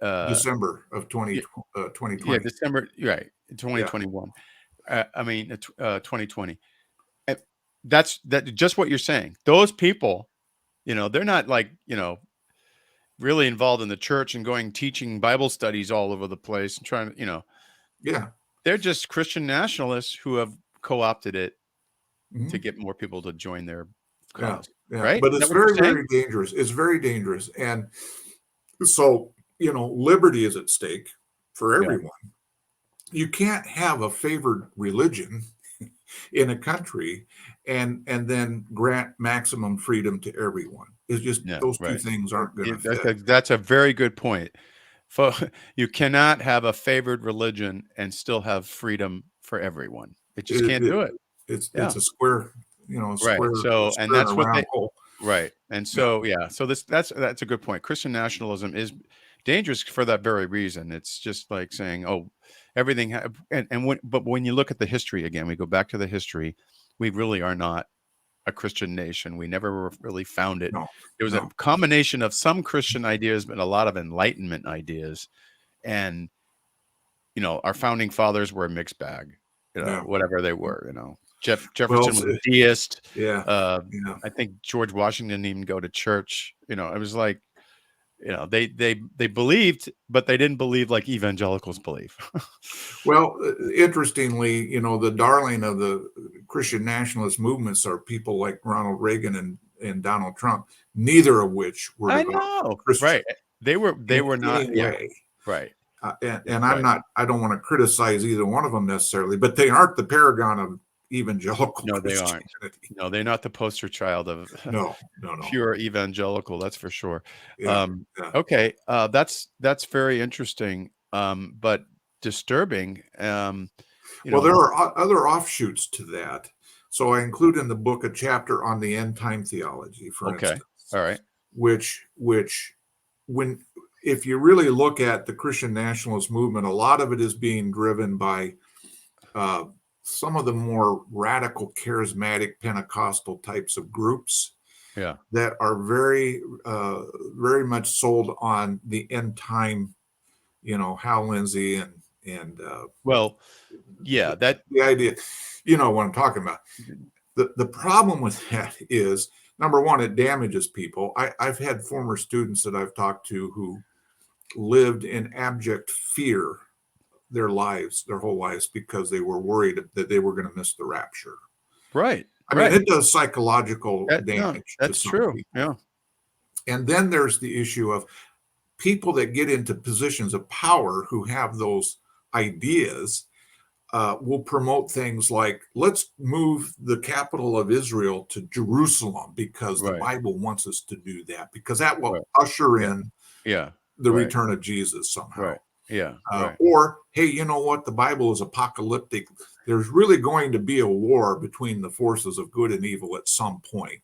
December of 2020. Yeah, December, right, 2021. Yeah. 2020. That's just what you're saying. Those people, they're not like, really involved in the church and teaching Bible studies all over the place and trying to, yeah, they're just Christian nationalists who have co-opted it mm-hmm. to get more people to join their cause. Yeah. Right? But it's very, very dangerous. It's very dangerous. And so, liberty is at stake for everyone. Yeah. You can't have a favored religion in a country and then grant maximum freedom to everyone. It's just those two things aren't going to fit. That's a very good point. You cannot have a favored religion and still have freedom for everyone. It just can't do it. It's a square, right. So, and that's what they hole. Right. And so, so that's a good point. Christian nationalism is dangerous for that very reason. It's just like saying, oh, everything. But when you look at the history again, we go back to the history. We really are not a Christian nation. We never really found it. It was a combination of some Christian ideas, but a lot of Enlightenment ideas. And, our founding fathers were a mixed bag, whatever they were, Jefferson was a deist. I think George Washington didn't even go to church. It was like, they believed, but they didn't believe like evangelicals believe. Well, interestingly, the darling of the Christian nationalist movements are people like Ronald Reagan and Donald Trump, neither of which were Christian. Right. They were not. Yeah. Right. And I don't want to criticize either one of them necessarily, but they aren't the paragon of evangelical. No, they aren't. No, they're not the poster child of no. pure evangelical. That's for sure. Yeah, Okay. That's very interesting. But disturbing. Well, there are other offshoots to that. So I include in the book a chapter on the end time theology, for instance. All right. Which if you really look at the Christian nationalist movement, a lot of it is being driven by some of the more radical, charismatic, Pentecostal types of groups that are very, very much sold on the end time, Hal Lindsey and the idea, what I'm talking about. The problem with that is, number one, it damages people. I've had former students that I've talked to who lived in abject fear their whole lives, because they were worried that they were going to miss the rapture. Right. I mean, it does psychological damage. That's true. People. Yeah. And then there's the issue of people that get into positions of power who have those ideas. will promote things like, let's move the capital of Israel to Jerusalem because the Right. Bible wants us to do that, because that will Right. usher Yeah. in Yeah. the Right. return of Jesus somehow. Right. Yeah. Right. Or, hey, you know what? The Bible is apocalyptic. There's really going to be a war between the forces of good and evil at some point.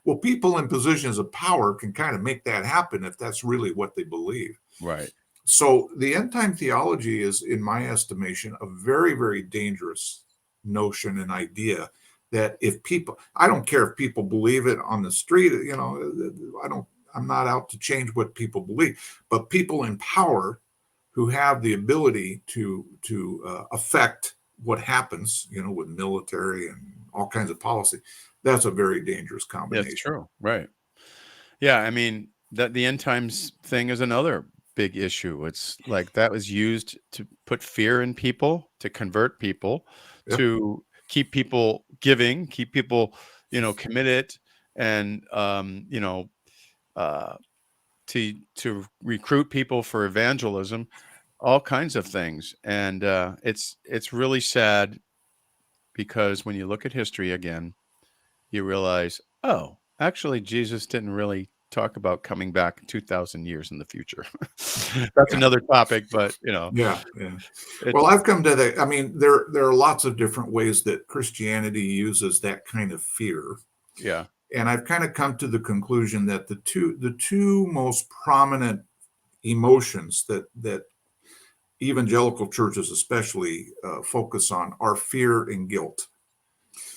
Well, people in positions of power can kind of make that happen if that's really what they believe. Right. So the end time theology is, in my estimation, a very, very dangerous notion and idea that if people, I don't care if people believe it on the street, I'm not out to change what people believe, but people in power who have the ability to affect what happens, with military and all kinds of policy, that's a very dangerous That's combination. true. Right. Yeah. I mean, that the end times thing is another big issue. It's like that was used to put fear in people, to convert people, Yep. to keep people giving, keep people, committed, and uh, to recruit people for evangelism, all kinds of things. And it's really sad because when you look at history again, you realize, oh, actually, Jesus didn't really talk about coming back 2,000 years in the future. That's Yeah. another topic, but Yeah. Yeah. Well, it's I've come to I mean, there are lots of different ways that Christianity uses that kind of fear. yeah, And I've kind of come to the conclusion that the two most prominent emotions that evangelical churches especially focus on are fear and guilt.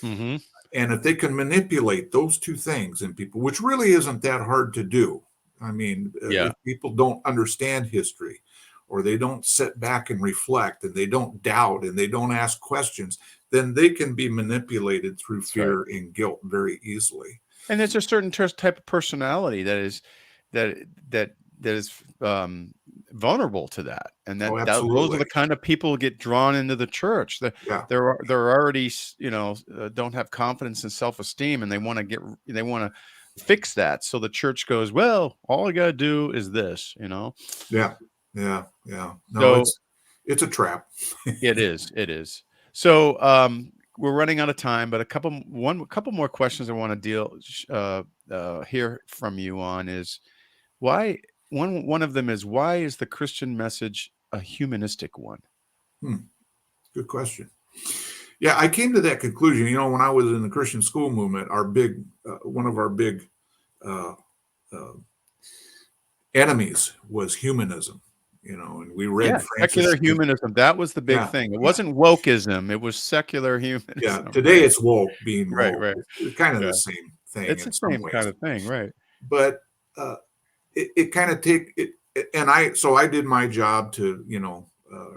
hmm And if they can manipulate those two things in people, which really isn't that hard to do, I mean, yeah, if people don't understand history, or they don't sit back and reflect, and they don't doubt, and they don't ask questions, then they can be manipulated through that's right. fear and guilt very easily. And there's a certain type of personality that that that is vulnerable to that, and Oh, those are absolutely. the kind of people who get drawn into the church. Yeah. They're already don't have confidence and self esteem, and they want to fix that. So the church goes, well, all I got to do is this. Yeah. Yeah. Yeah. No, So it's a trap. it is. So we're running out of time, but a couple more questions I want to hear from you on is why one of them is why is the Christian message a humanistic one? Hmm, good question. Yeah, I came to that conclusion. When I was in the Christian school movement, one of our big uh, uh, enemies was humanism. And we read Yeah, Francis secular Schaeffer. humanism. That was the big Yeah, thing. It yeah, wasn't wokeism. It was secular yeah. humanism. Today Right. it's woke being Right. woke. Right. It's kind of Yeah. the same thing It's in the some same kind ways, of thing. Right. but uh, it kind of take it. And I did my job to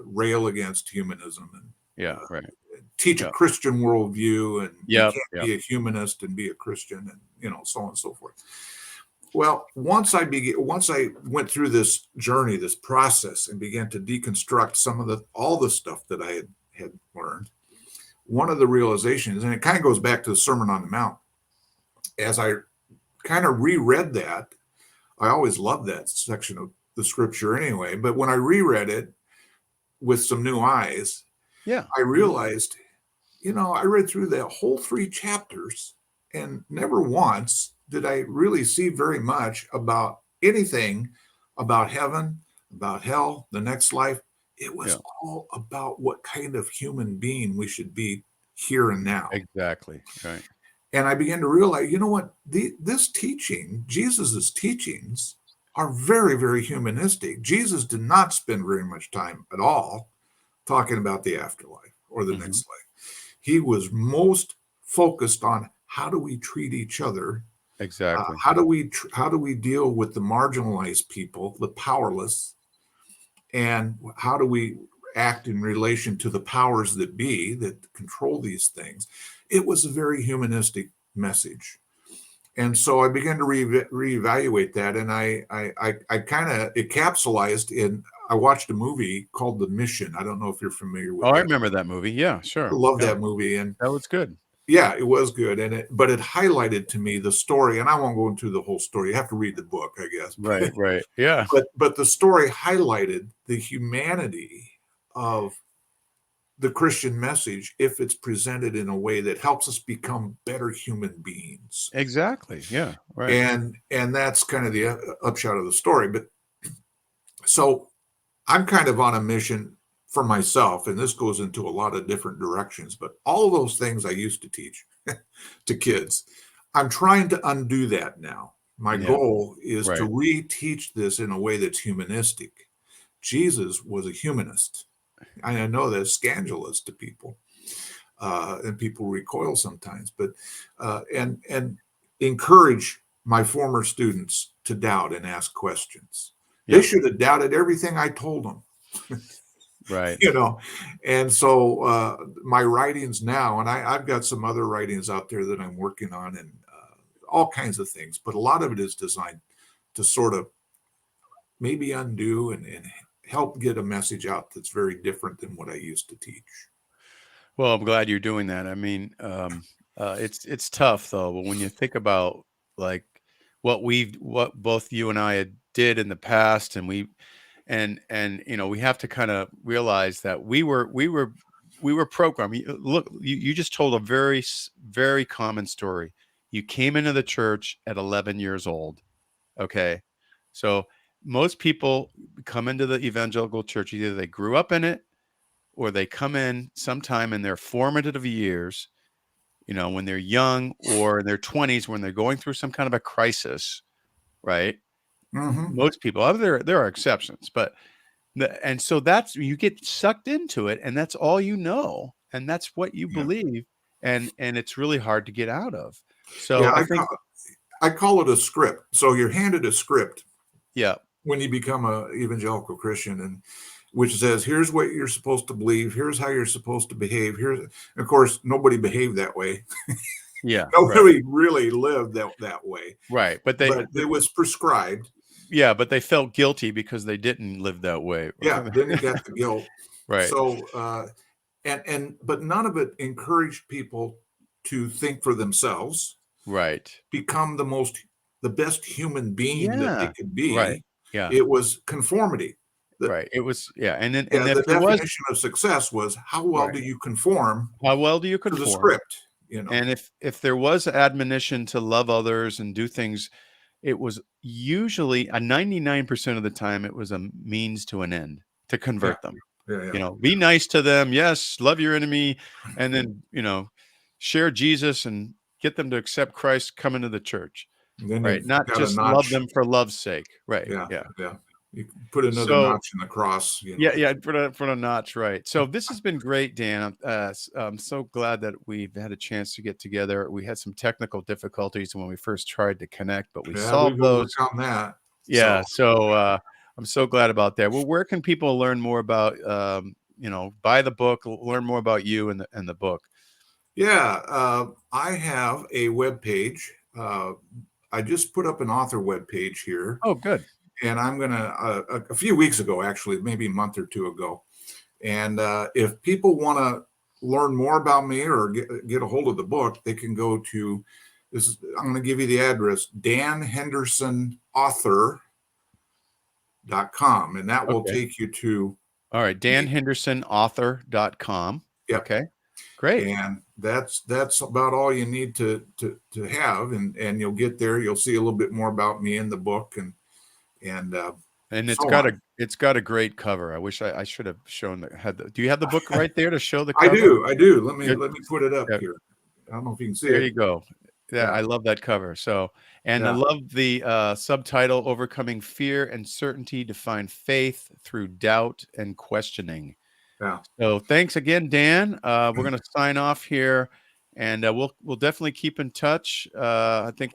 rail against humanism and Yeah. Right. teach a Yeah. Christian worldview, and you Yep. can't Yep. be a humanist and be a Christian, and so on and so forth. Well, once I went through this journey, this process, and began to deconstruct all the stuff that I had learned, one of the realizations, and it kind of goes back to the Sermon on the Mount, as I kind of reread that, I always loved that section of the scripture anyway, but when I reread it with some new eyes, Yeah. I Mhm. realized, I read through the whole 3 chapters, and never once did I really see very much about anything about heaven, about hell, the next life. It Yeah. was all about what kind of human being we should be here and now. Exactly. Right. And I began to realize, you know what? This teaching, Jesus's teachings, are very, very humanistic. Jesus did not spend very much time at all talking about the afterlife or the hmm next life. He was most focused on how do we treat each other, Exactly. how do we deal with the marginalized people, the powerless, and how do we act in relation to the powers that be that control these things. It was a very humanistic message. And so I began to reevaluate that, and I kind of it capsulized in. I watched a movie called The Mission. I don't know if you're familiar Oh, with I that. remember that movie. Yeah, I sure. love Yeah, that movie, and that was good. yeah, it was good, but it highlighted to me the story. And I won't go into the whole story. You have to read the book, I guess. Right, right. Yeah. But the story highlighted the humanity of the Christian message if it's presented in a way that helps us become better human beings. Exactly. Yeah. Right. And that's kind of the upshot of the story. But so I'm kind of on a mission for myself, and this goes into a lot of different directions, but all of those things I used to teach to kids, I'm trying to undo that now. My Yeah. goal is to Right. reteach this in a way that's humanistic. Jesus was a humanist. I know that's scandalous to people, and people recoil sometimes, but and encourage my former students to doubt and ask questions. They Yeah. should have doubted everything I told them. Right. you know and so my writings now, and I've got some other writings out there that I'm working on, and all kinds of things, but a lot of it is designed to sort of maybe undo and help get a message out that's very different than what I used to teach. Well, I'm glad you're doing that. I mean, it's tough though, but when you think about like what both you and I had did in the past, and we have to kind of realize that we were programmed. Look, you just told a very common story. You came into the church at 11 years old. Okay, so most people come into the evangelical church, either they grew up in it or they come in sometime in their formative years, when they're young or in their 20s when they're going through some kind of a crisis, right? Mm-hmm. Most people, there are exceptions, but and so that's you get sucked into it, and that's all you know, and that's what you Yeah, believe, and it's really hard to get out of. So yeah. I think, I call it a script. So you're handed a script yeah, when you become a evangelical Christian, and which says, here's what you're supposed to believe, here's how you're supposed to behave. Here's, of course, nobody behaved that way. yeah, right, Nobody really lived that way, right, but but it was prescribed. yeah, but they felt guilty because they didn't live that way. Yeah, then you got the guilt. Right, So but none of it encouraged people to think for themselves, right, become the best human being that they yeah, could right, be. yeah, It was conformity. The, right. It was, yeah, and yeah, if the there was, definition of success was how well right, do you conform how well do you to the conform? script, you know. And if there was admonition to love others and do things, it was usually 99% of the time it was a means to an end to Yeah, convert them. yeah, yeah. Be nice to them, yes, love your enemy, and then share Jesus and get them to accept Christ, come into the church, And then right? you've Not got a just love notch. them for love's sake, right? Yeah, Yeah. yeah. You put another So notch in the cross, yeah, yeah, for a notch, right. So this has been great, Dan. I'm so glad that we've had a chance to get together. We had some technical difficulties when we first tried to connect, but we Yeah, solved we've those. overcome that. Yeah, So so I'm so glad about that. Well, where can people learn more about, buy the book, learn more about you and the book? yeah, I have a web page. I just put up an author web page here, Oh, good. and I'm gonna a few weeks ago, actually, maybe a month or two ago. And if people want to learn more about me or get a hold of the book, they can go to this. I'm going to give you the address: danhendersonauthor.com, and that will Okay. take you to All right, me. danhendersonauthor.com. Yep. Okay. Great. And that's about all you need to have, and you'll get there. You'll see a little bit more about me in the book, and And so on. it's got a great cover. I wish I should have shown do you have the book right there to show the I cover? do, I do. Let me Good. let me put it up Yeah, here. I don't know if you can see there it. you go. Yeah, Yeah, I love that cover. So, and I yeah, love the subtitle, Overcoming Fear and Certainty to Find Faith Through Doubt and Questioning. yeah, So thanks again, Dan. We're going to sign off here, and we'll definitely keep in touch. I think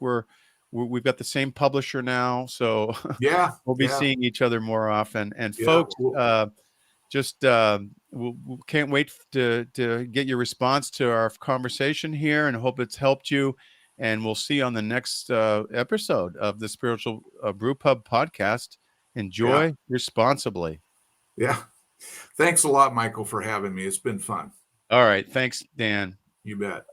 we've got the same publisher now, so yeah, we'll be yeah, seeing each other more often. And yeah. folks, just we can't wait to get your response to our conversation here, and hope it's helped you. And we'll see you on the next episode of the Spiritual Brew Pub podcast. Yeah, Enjoy responsibly. yeah. Thanks a lot, Michael, for having me. It's been fun. All right, thanks, Dan. You bet.